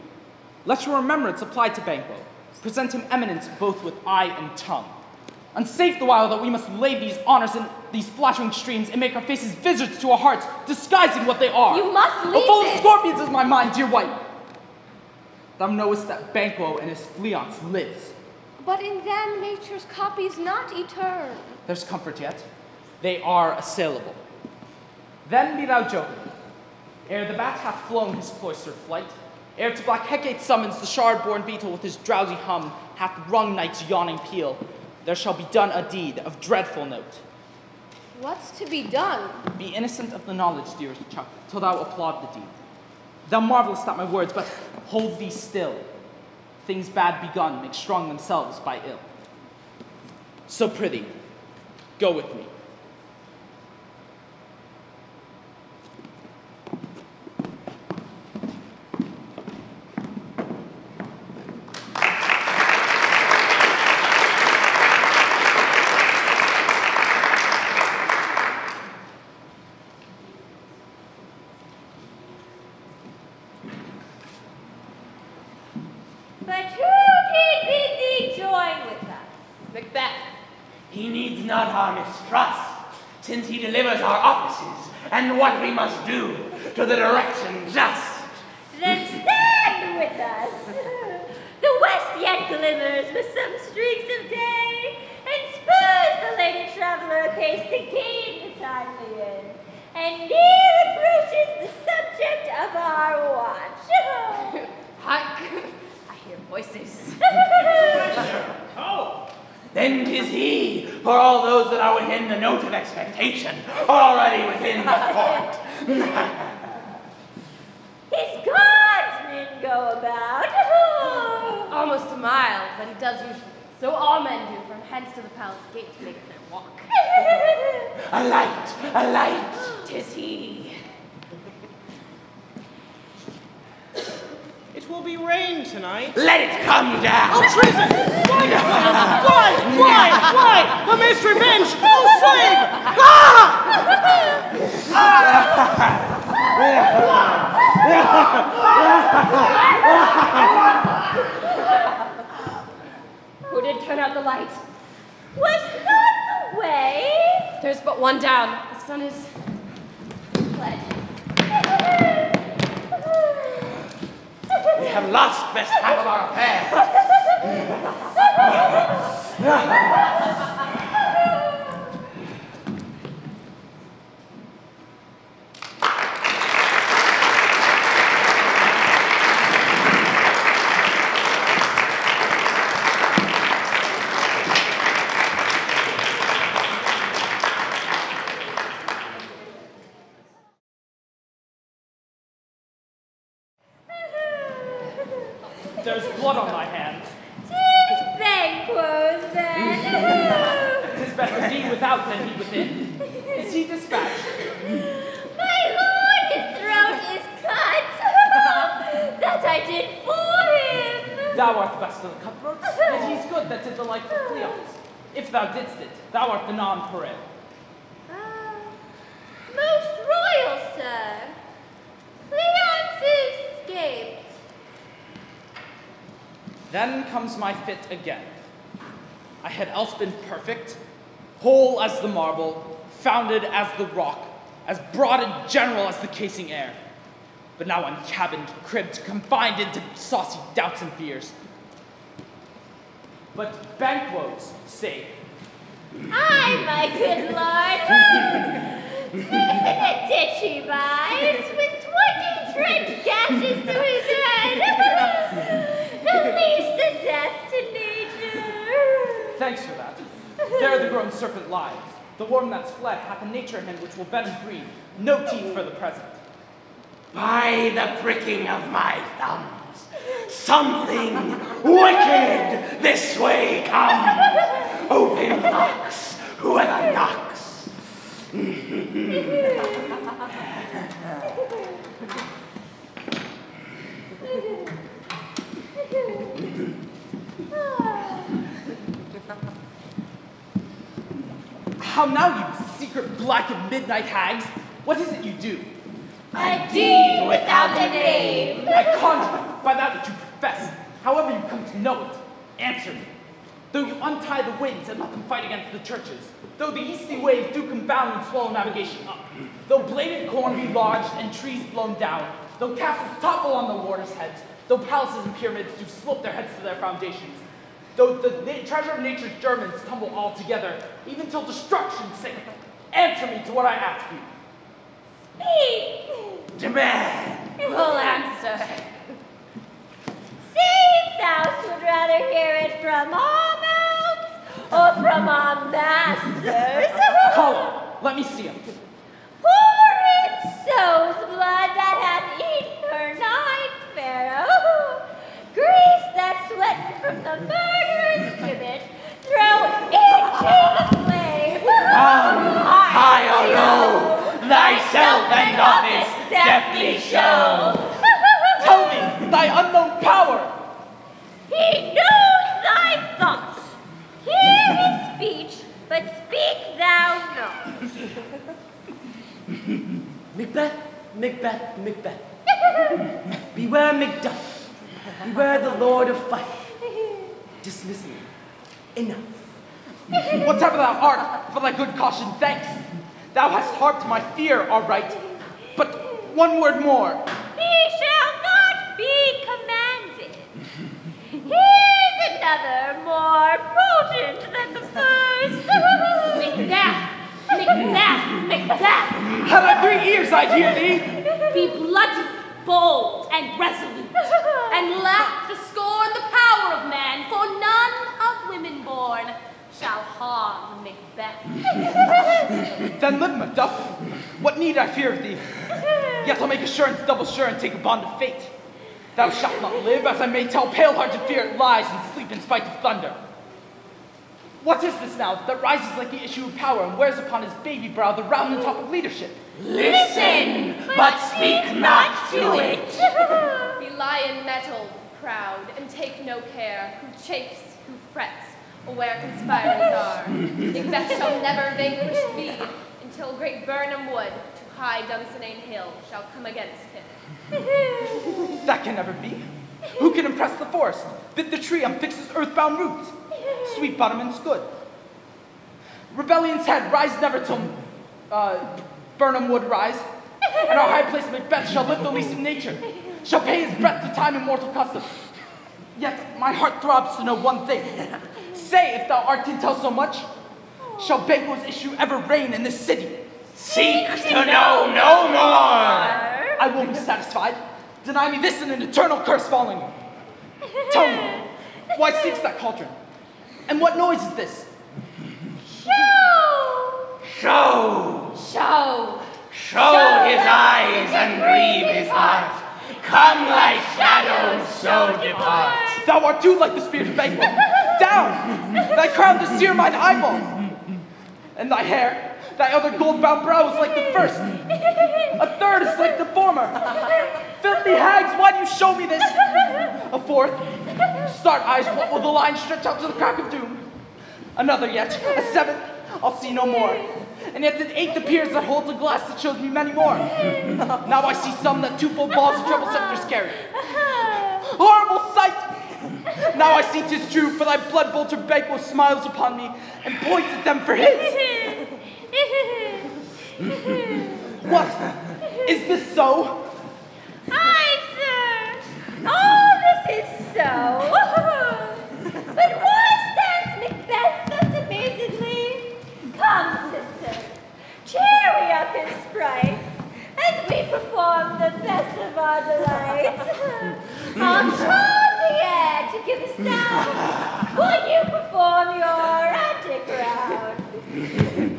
Let your remembrance apply to Banquo. Present him eminence both with eye and tongue. Unsafe the while that we must lay these honors in these flattering streams and make our faces visitors to our hearts, disguising what they are. You must leave full of it. scorpions is my mind, dear wife. Thou knowest that Banquo and his Fleance lives. But in them nature's copy's not eternal. There's comfort yet. They are assailable. Then be thou joking. Ere the bat hath flown his cloistered flight, ere to black Hecate summons the shard-born beetle with his drowsy hum hath rung night's yawning peal, there shall be done a deed of dreadful note. What's to be done? Be innocent of the knowledge, dearest Chuck, till thou applaud the deed. Thou marvelest at my words, but hold thee still. Things bad begun make strong themselves by ill. So prithee, go with me. But who did bid thee join with us? Macbeth. He needs not our mistrust, since he delivers our offices and what we must do to the direction just. Then stand with us. The west yet glimmers with some streaks of day, and spurs the lady traveler apace to gain the timely end. And near approaches the subject of our watch. Hark! I hear voices. Oh! Then 'tis he, for all those that are within the note of expectation are already within the court. His guardsmen go about. Almost a mile, but he does usually. So all men do from hence to the palace gate to make their walk. A light, a light. 'Tis he. It will be rain tonight. Let it come down. Oh, treason! Fly, fly, fly, fly! The maid's revenge! Oh, slave! Who did turn out the light? Was not the way? There's but one down. His son is fled. We have lost best half of our affair. There's blood on my hands. 'Tis Banquo's then. 'Tis better he without than he within. Is he dispatched? My lord, his throat is cut. That I did for him. Thou art the best of the cutthroats, yet he's good that did the like for Cleons. If thou didst it, thou art the non-pared. Most royal, sir. Cleon's escaped. Then comes my fit again. I had else been perfect, whole as the marble, founded as the rock, as broad and general as the casing air. But now I'm cabined, cribbed, confined into saucy doubts and fears. But Banquo's safe. Aye, my good lord. Safe in a ditch he bides, with 20 trench gashes to his head. The least a death to nature. Thanks for that. There the grown serpent lies. The worm that's fled hath a nature in him which will venom breed. No teeth for the present. By the pricking of my thumbs, something wicked this way comes. Open knocks, whoever knocks. How now, you secret black and midnight hags? What is it you do? A deed without a name. I conjure you by that which you profess, however you come to know it. Answer me. Though you untie the winds and let them fight against the churches, though the easty waves do confound and swallow navigation up, though bladed corn be lodged and trees blown down, though castles topple on the warders' heads, though palaces and pyramids do slope their heads to their foundations, though the treasure of nature's Germans tumble all together, even till destruction sink, answer me to what I ask you. Speak. Demand. We'll answer. See if thou would rather hear it from our mouths or from our masters. Call him. Let me see him. Horrid so's blood that hath eaten her nine pharaoh. Grease that sweat from the murderous gibbet, throw into the flame. High or low, thyself and office deftly show. Tell me thy unknown power. He knows thy thoughts. Hear his speech, but speak thou not. Macbeth, Macbeth, Macbeth. Beware Macduff. Beware the Lord of Fife. Dismiss me. Enough. Whatever thou art, for thy good caution, thanks. Thou hast harped my fear, all right. But one word more. He shall not be commanded. Here's another more potent than the first. Macbeth! Macbeth! Macbeth! Had I 3 ears, I'd hear thee. Be bloody, bold, and resolute, and laugh to scorn the power of man, for none of women born shall harm Macbeth. Then live, Macduff. What need I fear of thee? Yet I'll make assurance double sure and take a bond of fate. Thou shalt not live, as I may tell pale-hearted fear it lies and sleep in spite of thunder. What is this now that rises like the issue of power and wears upon his baby brow the round top of leadership? Listen, but speak not to it. Be lion-mettled, proud, and take no care who chafes, who frets, or where conspirers are. Macbeth shall never vanquish thee until great Burnham Wood to high Dunsinane Hill shall come against him. That can never be. Who can impress the forest, bid the tree unfix its earthbound roots? Sweet bottom and good. Rebellion's head rise never till Burnham would rise, and our high place Macbeth shall live the least in nature, shall pay his breath to time and mortal custom. Yet my heart throbs to know one thing. Say, if thou art to tell so much, shall Banquo's issue ever reign in this city? Seek to know no more! I won't be satisfied. Deny me this and an eternal curse falling. Tell me, why seeks that cauldron? And what noise is this? Show! Show! Show his eyes and grieve his heart. Come like shadows, so depart. Thou art too like the spirit of Banquo. Down! Thy crown to sear mine eyeball. And thy hair, thy other gold-bound brow is like the first. A third is like the former. Filthy hags, why do you show me this? A fourth, start eyes, what will the line stretch out to the crack of doom? Another yet, a seventh, I'll see no more. And yet an eighth appears that holds a glass that shows me many more. Now I see some that twofold balls and treble scepters carry. Horrible sight! Now I see 'tis true, for thy blood vulture Banquo smiles upon me and points at them for his. What? Is this so? Aye, sir. All this is so. But why stands Macbeth thus amazedly? Come, sister, cheer up his sprite as we perform the best of our delights. I'll charm the air to give a sound while you perform your antic round.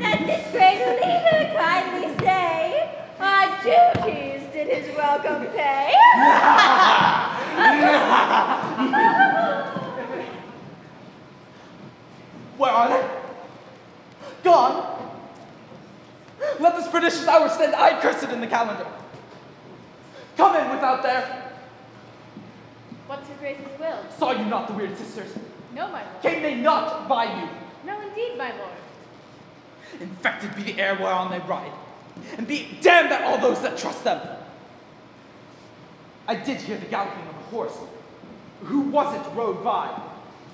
That this great leader kindly say, our duties did his welcome pay. Where are they? Gone? Let this pernicious hour stand cursed in the calendar. Come in without there. What's your grace's will? Saw you not the weird sisters? No, my lord. Came they not by you? No, indeed, my lord. Infected be the air whereon they ride, and be damned at all those that trust them. I did hear the galloping of a horse. Who was it rode by?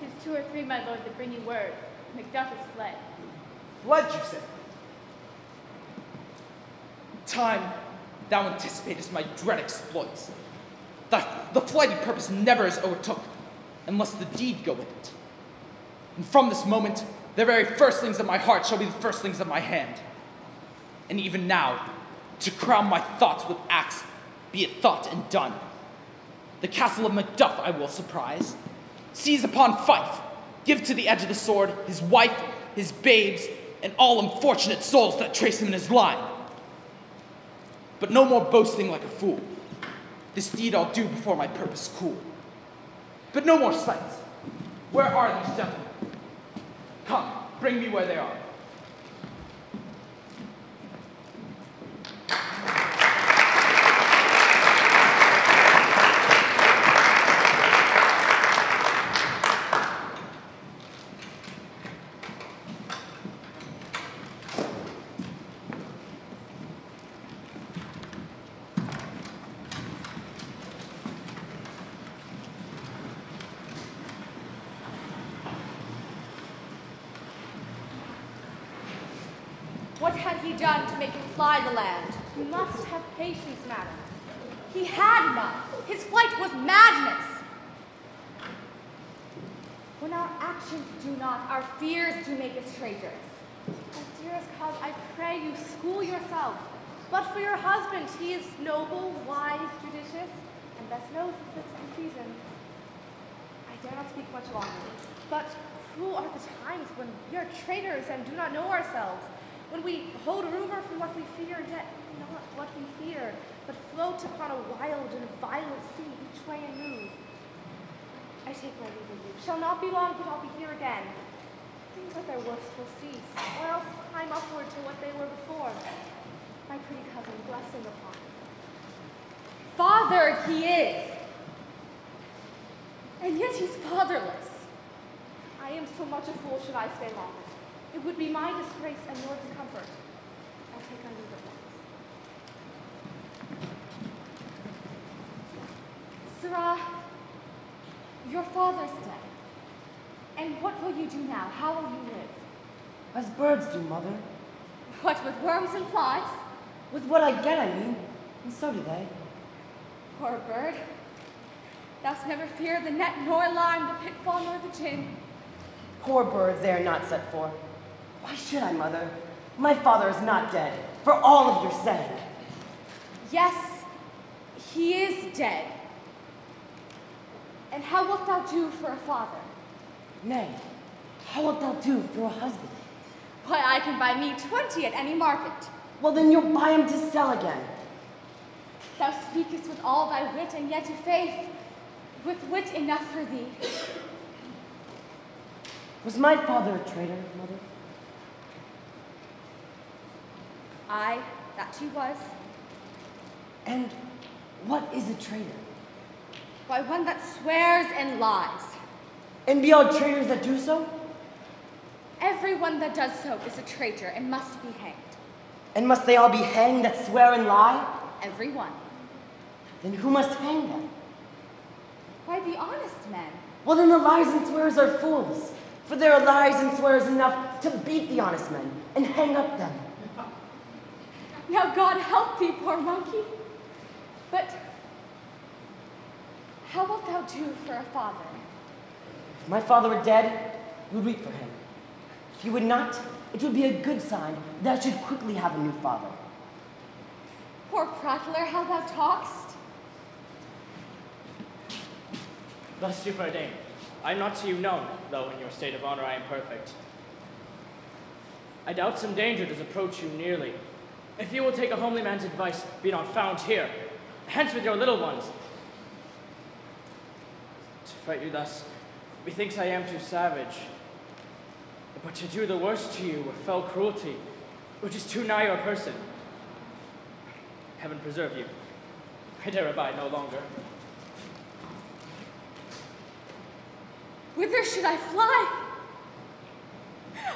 'Tis 2 or 3, my lord, that bring you word. Macduff is fled. Fled, you say? Time, thou anticipatest my dread exploits. The flighty purpose never is overtook, unless the deed go with it. And from this moment, the very firstlings of my heart shall be the firstlings of my hand. And even now, to crown my thoughts with acts, be it thought and done. The castle of Macduff I will surprise, seize upon Fife, give to the edge of the sword his wife, his babes, and all unfortunate souls that trace him in his line. But no more boasting like a fool. This deed I'll do before my purpose cool. But no more sights. Where are these gentlemen? Come, bring me where they are. What had he done to make him fly the land? You must have patience, madam. He had none. His flight was madness. When our actions do not, our fears do make us traitors. My dearest cause, I pray you school yourself. But for your husband, he is noble, wise, judicious, and best knows the fits of the season. I dare not speak much longer, but cruel are the times when we are traitors and do not know ourselves. When we hold rumor from what we fear, yet not what we fear, but float upon a wild and violent sea each way and move. I take my leave of you. Shall not be long, but I'll be here again. Things at their worst will cease, or else climb upward to what they were before. My pretty cousin, blessing upon you. Father he is. And yet he's fatherless. I am so much a fool should I stay longer. It would be my disgrace and your discomfort. I'll take my leave at once. Sirrah, your father's dead. And what will you do now? How will you live? As birds do, mother. What, with worms and flies? With what I get, I mean. And so do they. Poor bird. Thou'st never feared the net, nor line, the pitfall, nor the gin. Poor birds, they are not set for. Why should I, mother? My father is not dead, for all of your sake. Yes, he is dead. And how wilt thou do for a father? Nay, how wilt thou do for a husband? Why, I can buy me 20 at any market. Well, then you'll buy him to sell again. Thou speakest with all thy wit, and yet, i' faith, with wit enough for thee. Was my father a traitor, mother? Aye, that he was. And what is a traitor? Why, one that swears and lies. And be all traitors that do so? Everyone that does so is a traitor and must be hanged. And must they all be hanged that swear and lie? Everyone. Then who must hang them? Why, the honest men. Well, then the liars and swearers are fools. For there are liars and swearers enough to beat the honest men and hang up them. Now God help thee, poor monkey. But how wilt thou do for a father? If my father were dead, we would weep for him. If he would not, it would be a good sign that I should quickly have a new father. Poor prattler, how thou talk'st. Thus you for a dame. I am not to you known, though in your state of honor I am perfect. I doubt some danger does approach you nearly. If you will take a homely man's advice, be not found here. Hence with your little ones. To fight you thus, methinks I am too savage. But to do the worst to you with fell cruelty, which is too nigh your person. Heaven preserve you. I dare abide no longer. Whither should I fly?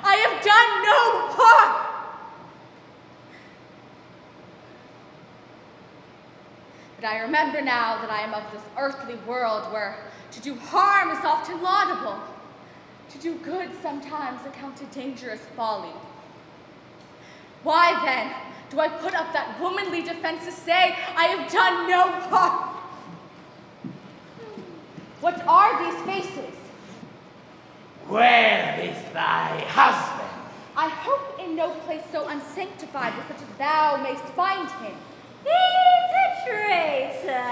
I have done no harm. But I remember now that I am of this earthly world where to do harm is often laudable, to do good sometimes accounted dangerous folly. Why then do I put up that womanly defense to say I have done no harm? What are these faces? Where is thy husband? I hope in no place so unsanctified with such as thou mayst find him. He's a traitor.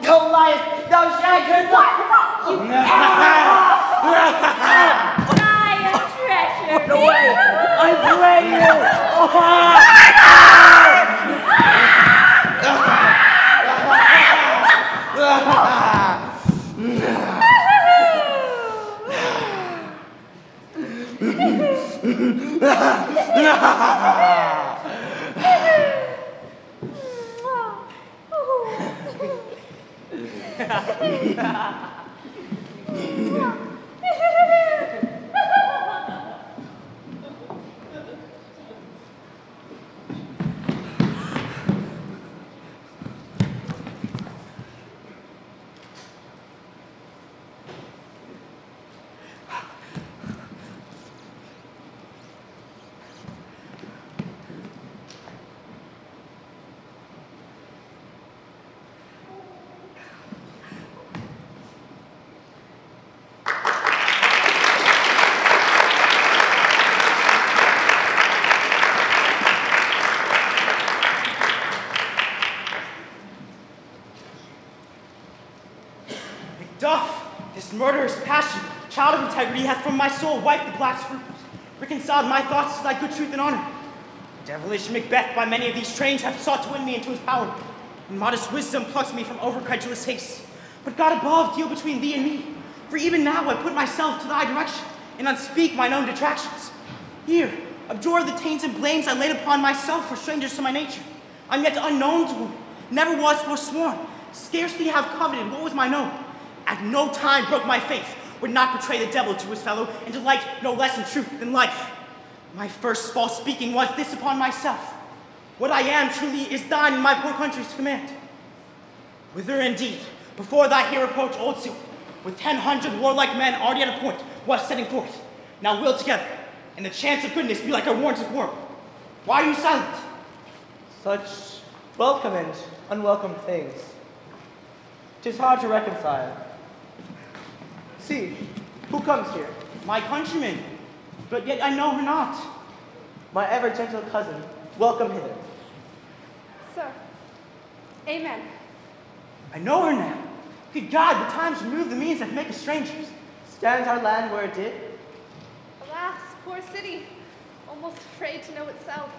Thou liest, thou shagged I am treachery. Run away! I pray you! This murderous passion, child of integrity, hath from my soul wiped the black scruples, reconciled my thoughts to thy good truth and honor. Devilish Macbeth by many of these trains hath sought to win me into his power, and modest wisdom plucks me from overcredulous haste. But God above deal between thee and me, for even now I put myself to thy direction, and unspeak mine own detractions. Here, abjure the taints and blames I laid upon myself for strangers to my nature. I'm yet unknown to whom, never was forsworn, scarcely have coveted what was mine own. At no time broke my faith, would not betray the devil to his fellow, and delight no less in truth than life. My first false speaking was this upon myself. What I am truly is thine and my poor country's command. Whither indeed, before thy here approach old Sue, with 100 warlike men already at a point, was setting forth. Now we'll together, and the chance of goodness be like a warranted world. Why are you silent? Such welcome and unwelcome things. 'Tis hard to reconcile. See, who comes here? My countryman, but yet I know her not. My ever gentle cousin, welcome hither. Sir. Amen. I know her now. Good God, the times remove the means that make us strangers. Stands our land where it did? Alas, poor city, almost afraid to know itself.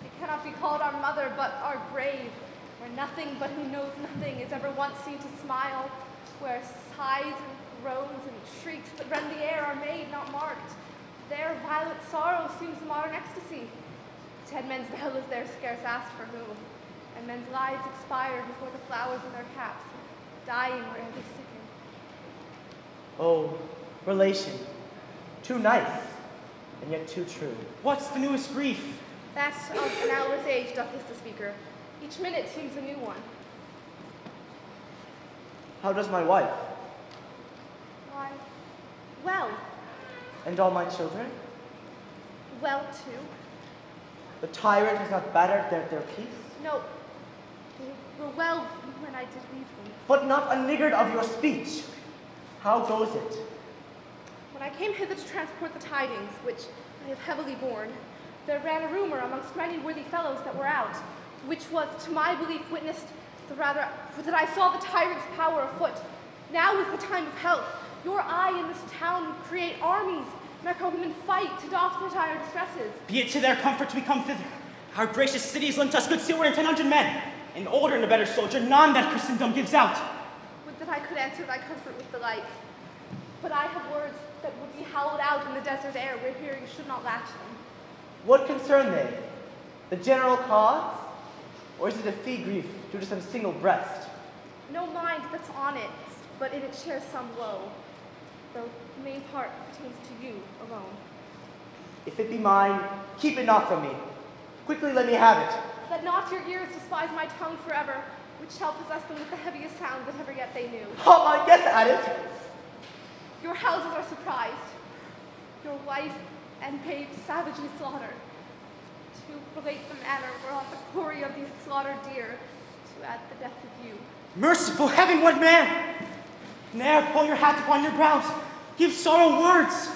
It cannot be called our mother, but our grave, where nothing but who knows nothing is ever once seen to smile, where sighs and groans and shrieks that rend the air are made, not marked. There violent sorrow seems a modern ecstasy. 10 men's knell is there scarce asked for whom, and men's lives expire before the flowers in their caps, dying where they sicken. Oh, relation, too nice, and yet too true. What's the newest grief? That of an hour's age doth hiss the speaker. Each minute seems a new one. How does my wife? Why, well. And all my children? Well, too. The tyrant has not battered their peace? No, they were well when I did leave them. But not a niggard of your speech. How goes it? When I came hither to transport the tidings, which I have heavily borne, there ran a rumor amongst many worthy fellows that were out, which was, to my belief, witnessed the rather, for that I saw the tyrant's power afoot. Now is the time of help. Your eye in this town would create armies, make our women fight to doff their dire distresses. Be it to their comfort we come thither. Our gracious cities lent us good silver and 1000 men, an older and a better soldier, none that Christendom gives out. Would that I could answer thy comfort with the like. But I have words that would be howled out in the desert air, where hearing should not latch them. What concern they? The general cause? Or is it a fee grief due to some single breast? No mind that's on it, but in it shares some woe, though the main part pertains to you alone. If it be mine, keep it not from me. Quickly let me have it. Let not your ears despise my tongue forever, which shall possess them with the heaviest sound that ever yet they knew. Oh, I guess at it. Your houses are surprised, your wife and babe savagely slaughtered. To relate the manner whereon the quarry of these slaughtered deer, to add the death of you. Merciful heaven, what man! Ne'er pull your hat upon your brows. Give sorrow words.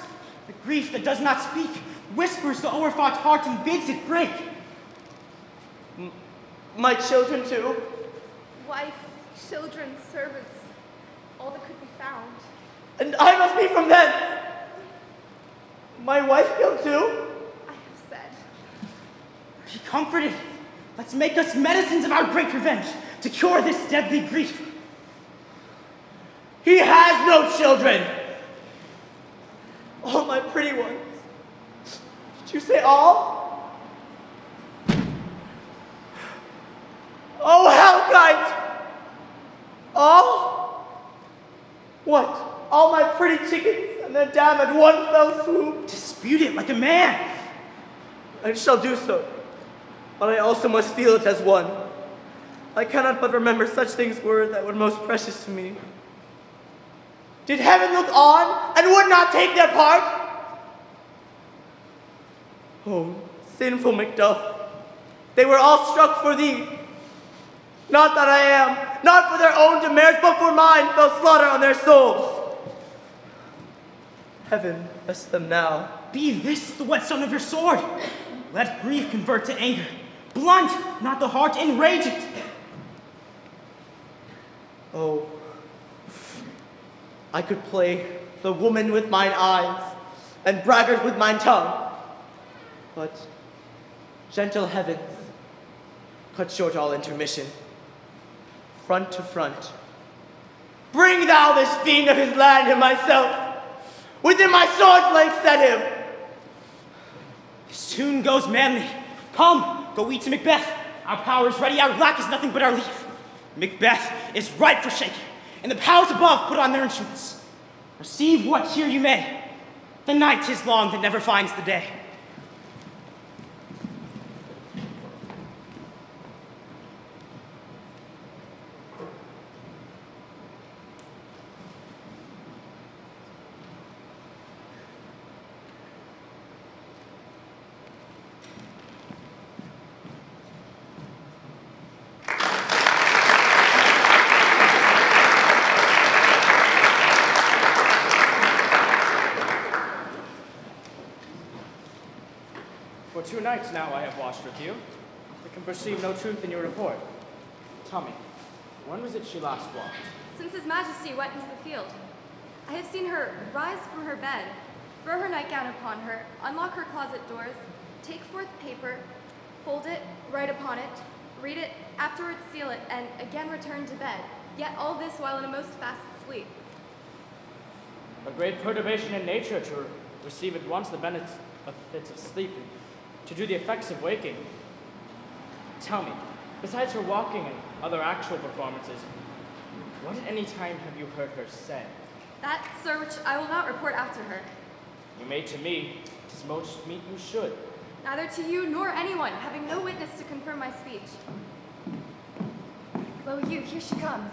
The grief that does not speak whispers the o'erfought heart and bids it break. My children too? Wife, children, servants, all that could be found. And I must be from thence. My wife killed too? I have said. Be comforted. Let's make us medicines of our great revenge to cure this deadly grief. He has no children. All my pretty ones. Did you say all? Oh, Hellkite! All? What? All my pretty chickens and their dam at one fell swoop? Dispute it like a man. I shall do so, but I also must feel it as one. I cannot but remember such things were that were most precious to me. Did heaven look on and would not take their part? Oh, sinful Macduff, they were all struck for thee. Not that I am, not for their own demerits, but for mine fell slaughter on their souls. Heaven bless them now. Be this the whetstone of your sword. Let grief convert to anger. Blunt, not the heart, enrage it. Oh, I could play the woman with mine eyes and braggart with mine tongue. But, gentle heavens, cut short all intermission. Front to front. Bring thou this fiend of his land and myself. Within my sword's length set him. Soon goes manly. Come, go eat to Macbeth. Our power is ready, our lack is nothing but our leave. Macbeth is ripe for shaking, and the powers above put on their instruments. Receive what cheer you may. The night is long that never finds the day. 2 nights now I have watched with you. I can perceive no truth in your report. Tell me, when was it she last walked? Since His Majesty went into the field, I have seen her rise from her bed, throw her nightgown upon her, unlock her closet doors, take forth paper, fold it, write upon it, read it, afterwards seal it, and again return to bed, yet all this while in a most fast sleep. A great perturbation in nature to receive at once the benefits of sleep and to do the effects of waking. Tell me, besides her walking and other actual performances, what at any time have you heard her say? That, sir, which I will not report after her. You may to me, 'tis most meet you should. Neither to you nor anyone, having no witness to confirm my speech. Lo, you, here she comes.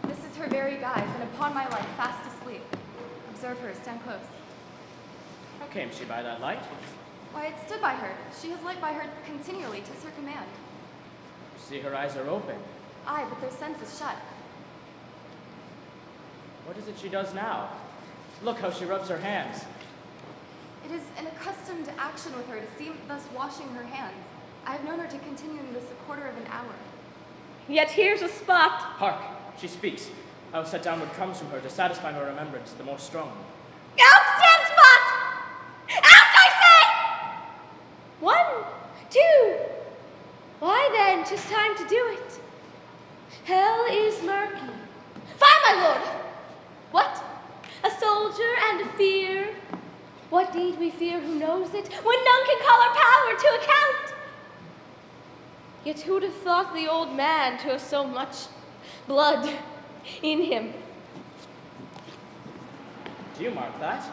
This is her very guise, and upon my life, fast asleep. Observe her, stand close. How came she by that light? Why, it stood by her. She has light by her continually, 'tis her command. You see her eyes are open. Aye, but their sense is shut. What is it she does now? Look how she rubs her hands. It is an accustomed action with her to seem thus washing her hands. I have known her to continue in this a quarter of an hour. Yet here's a spot. Hark, she speaks. I will set downward crumbs from her to satisfy my remembrance the more strongly. Out, damn spot! Out, I say! 1, 2. Why then, 'tis time to do it. Hell is murky. Fire, my lord! What? A soldier and a fear? What need we fear, who knows it, when none can call our power to account? Yet who'd have thought the old man to have so much blood in him? Do you mark that?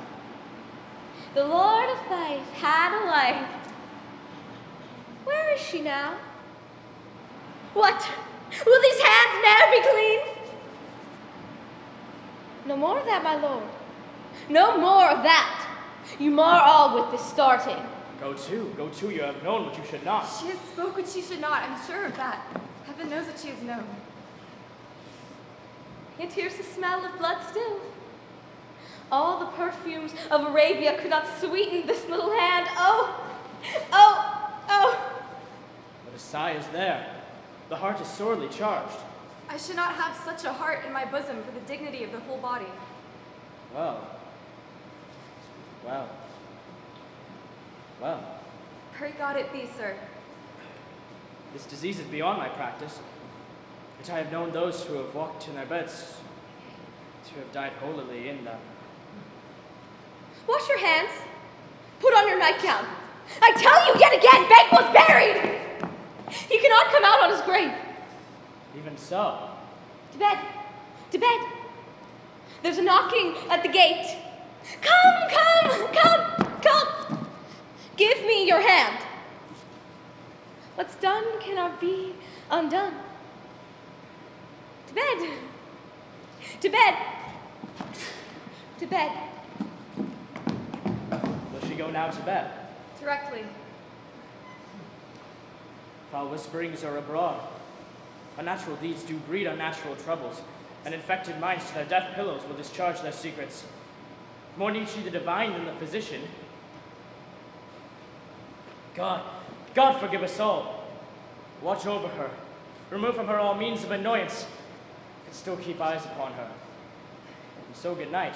The Lord of Faith had a wife. Where is she now? What? Will these hands ne'er be clean? No more of that, my lord. No more of that. You mar all with this starting. Go to, you have known what you should not. She has spoke what she should not, I'm sure of that. Heaven knows that she has known. Yet here's the smell of blood still. All the perfumes of Arabia could not sweeten this little hand. Oh, oh, oh. But a sigh is there. The heart is sorely charged. I should not have such a heart in my bosom for the dignity of the whole body. Well. Pray God it be, sir. This disease is beyond my practice. But I have known those who have walked in their beds to have died holily in them. Wash your hands. Put on your nightgown. I tell you yet again, Banquo's buried. He cannot come out on his grave. Even so. To bed. To bed. There's a knocking at the gate. Come, come, come, come. Give me your hand. What's done cannot be undone. To bed. To bed. To bed. Will she go now to bed? Directly. Foul whisperings are abroad. Unnatural deeds do breed unnatural troubles, and infected minds to their death pillows will discharge their secrets. More needs she the divine than the physician. God forgive us all. Watch over her. Remove from her all means of annoyance, and still keep eyes upon her. And so good night.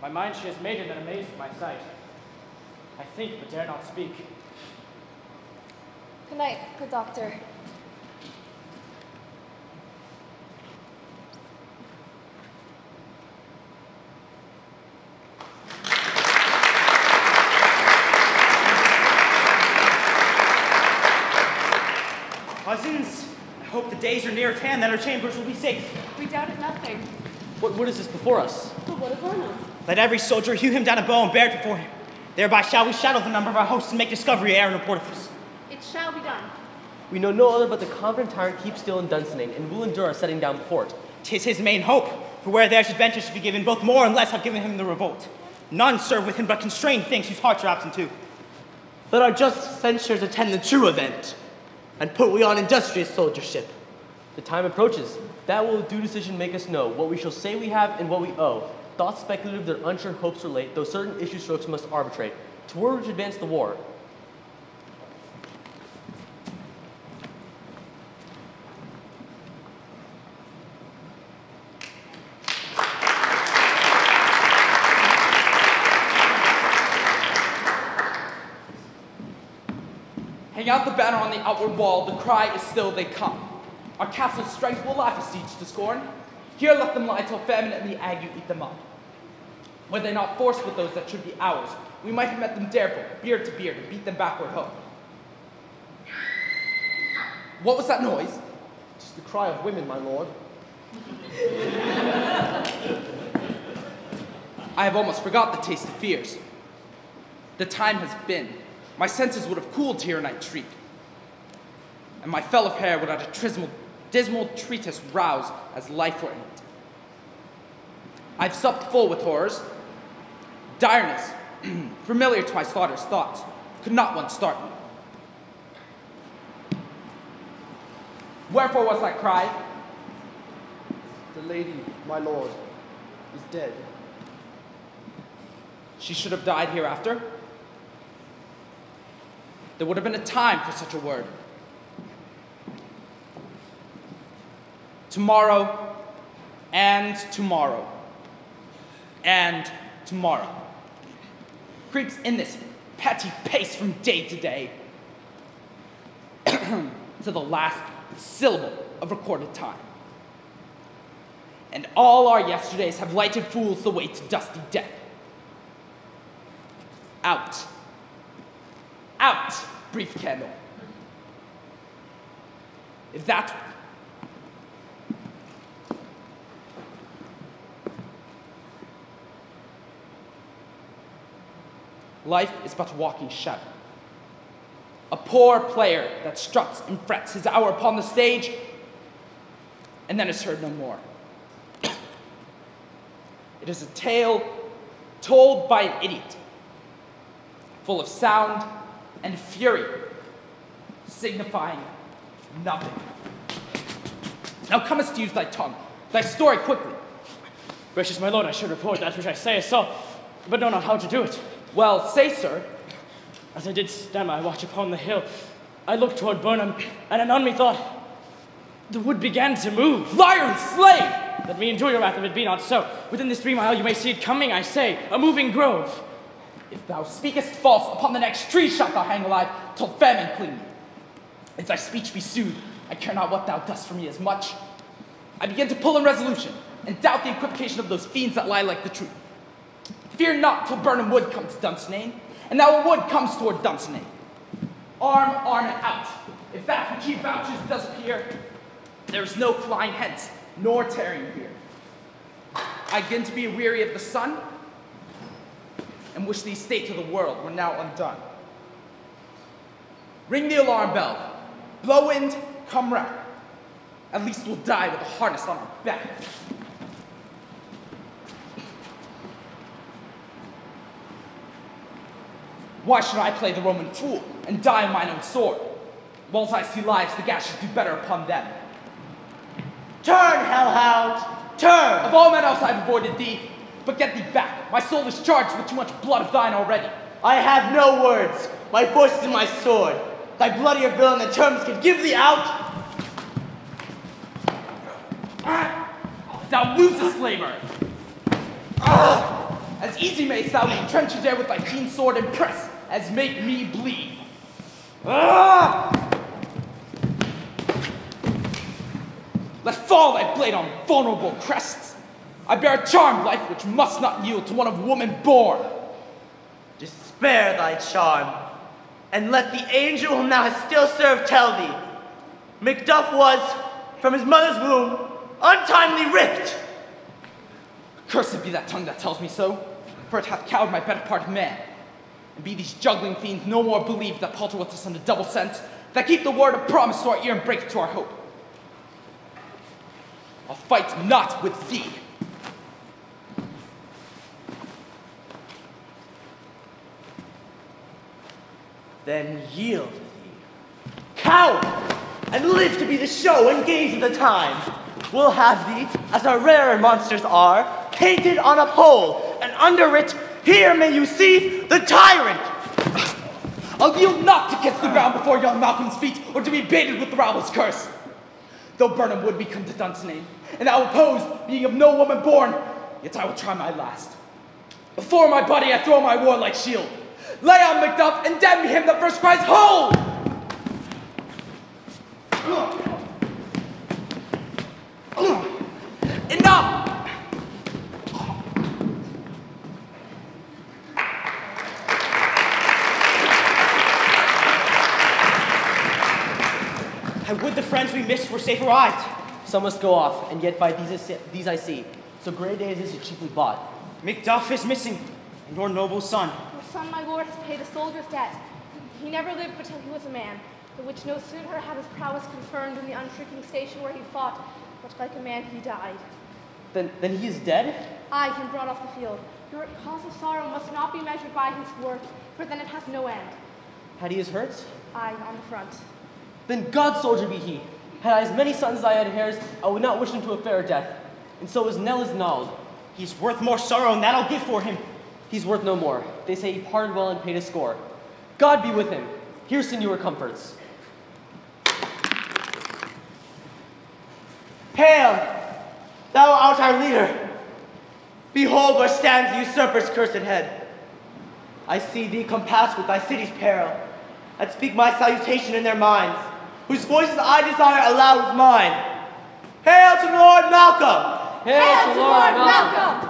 My mind she has made it and amazed my sight. I think but dare not speak. Good night, good doctor. Cousins, I hope the days are near at hand that our chambers will be safe. We doubted nothing. What is this before us? But what of honor? Let every soldier hew him down a bow and bear it before him. Thereby shall we shadow the number of our hosts and make discovery ere and report of us. It shall be done. We know no other but the confident tyrant keeps still in Dunsinane, and will endure our setting down before it. 'Tis his main hope, for where there should venture should be given, both more and less have given him the revolt. None serve with him but constrained things whose hearts are absent too. Let our just censures attend the true event, and put we on industrious soldiership. The time approaches. That will with due decision make us know what we shall say we have and what we owe. Thoughts speculative, their unsure hopes relate, though certain issue strokes must arbitrate. Toward which advance the war. Hang out the banner on the outward wall, the cry is still they come. Our castle's strength will laugh a siege to scorn. Here let them lie till famine and the ague eat them up. Were they not forced with those that should be ours, we might have met them dareful, beard to beard, and beat them backward home. What was that noise? It's the cry of women, my lord. I have almost forgot the taste of fears. The time has been. My senses would have cooled to hear a night shriek, and my fell of hair would at a dismal treatise rouse as life were in it. I've supped full with horrors. Direness, familiar to my slaughter's thoughts, could not once start me. Wherefore was that cry? The lady, my lord, is dead. She should have died hereafter. There would have been a time for such a word. Tomorrow, and tomorrow, and tomorrow. Creeps in this petty pace from day to day, to the last syllable of recorded time. And all our yesterdays have lighted fools the way to dusty death. Out. Out, brief candle. If that... Life is but a walking shadow. A poor player that struts and frets his hour upon the stage, and then is heard no more. It is a tale told by an idiot, full of sound and fury, signifying nothing. Now comest to use thy tongue, thy story quickly. Gracious my lord, I should report that which I say is so, but know not how to do it. Well, say, sir. As I did stand my watch upon the hill, I looked toward Burnham, and anon methought the wood began to move. Liar and slave! Let me endure your wrath if it be not so. Within this 3 mile you may see it coming, I say, a moving grove. If thou speakest false, upon the next tree shalt thou hang alive, till famine cling thee. If thy speech be sued, I care not what thou dost for me as much. I begin to pull in resolution, and doubt the equivocation of those fiends that lie like the truth. Fear not till Burnham Wood come to Dunsinane, and now a wood comes toward Dunsinane. Arm, and out. If that which he vouches does appear, there is no flying hence, nor tarrying here. I begin to be weary of the sun, and wish the estate of the world were now undone. Ring the alarm bell. Blow wind, come round. At least we'll die with a harness on our back. Why should I play the Roman fool and die on mine own sword? Whilst I see lives, the gas should do better upon them. Turn, hellhound! Turn! Of all men else I have avoided thee, but get thee back. My soul is charged with too much blood of thine already. I have no words. My voice is in my sword. Thy bloodier villain than terms can give thee out. Thou losest, slaver. As easy mayst thou entrench a dare with thy keen sword and press, as make me bleed. Let fall thy blade on vulnerable crests. I bear a charmed life which must not yield to one of woman born. Spare thy charm, and let the angel whom thou hast still served tell thee, Macduff was, from his mother's womb, untimely ripped. Cursed be that tongue that tells me so, for it hath cowed my better part of man. And be these juggling fiends no more believed that palter with us on a double sense, that keep the word of promise to our ear and break it to our hope. I'll fight not with thee. Then yield thee, coward, and live to be the show and gaze of the time. We'll have thee, as our rarer monsters are, painted on a pole, and under it, here may you see the tyrant. I'll yield not to kiss the ground before young Malcolm's feet, or to be baited with the rabble's curse. Though Burnham would be come to Dunsinane, and I will oppose, being of no woman born, yet I will try my last. Before my body I throw my warlike shield. Lay on Macduff, and damn him that first cries, hold! the friends we missed were safe arrived. Some must go off, and yet by these I see. So great days is it cheaply bought. Macduff is missing, and your noble son. Your son, my lord, has paid a soldier's debt. He never lived but till he was a man, the which no sooner had his prowess confirmed in the unshrinking station where he fought, but like a man he died. Then he is dead? Aye, him brought off the field. Your cause of sorrow must not be measured by his worth, for then it hath no end. Had he his hurts? Aye, on the front. Then God's soldier be he. Had I as many sons as I had hairs, I would not wish him to a fairer death. And so his knell is gnawed. He's worth more sorrow, and that I'll give for him. He's worth no more. They say he parted well and paid his score. God be with him. Here send your comforts. Hail, thou art our leader. Behold where stands the usurper's cursed head. I see thee compassed with thy city's peril, and speak my salutation in their minds, whose voices I desire aloud with mine. Hail to Lord Malcolm! Hail to Lord Malcolm!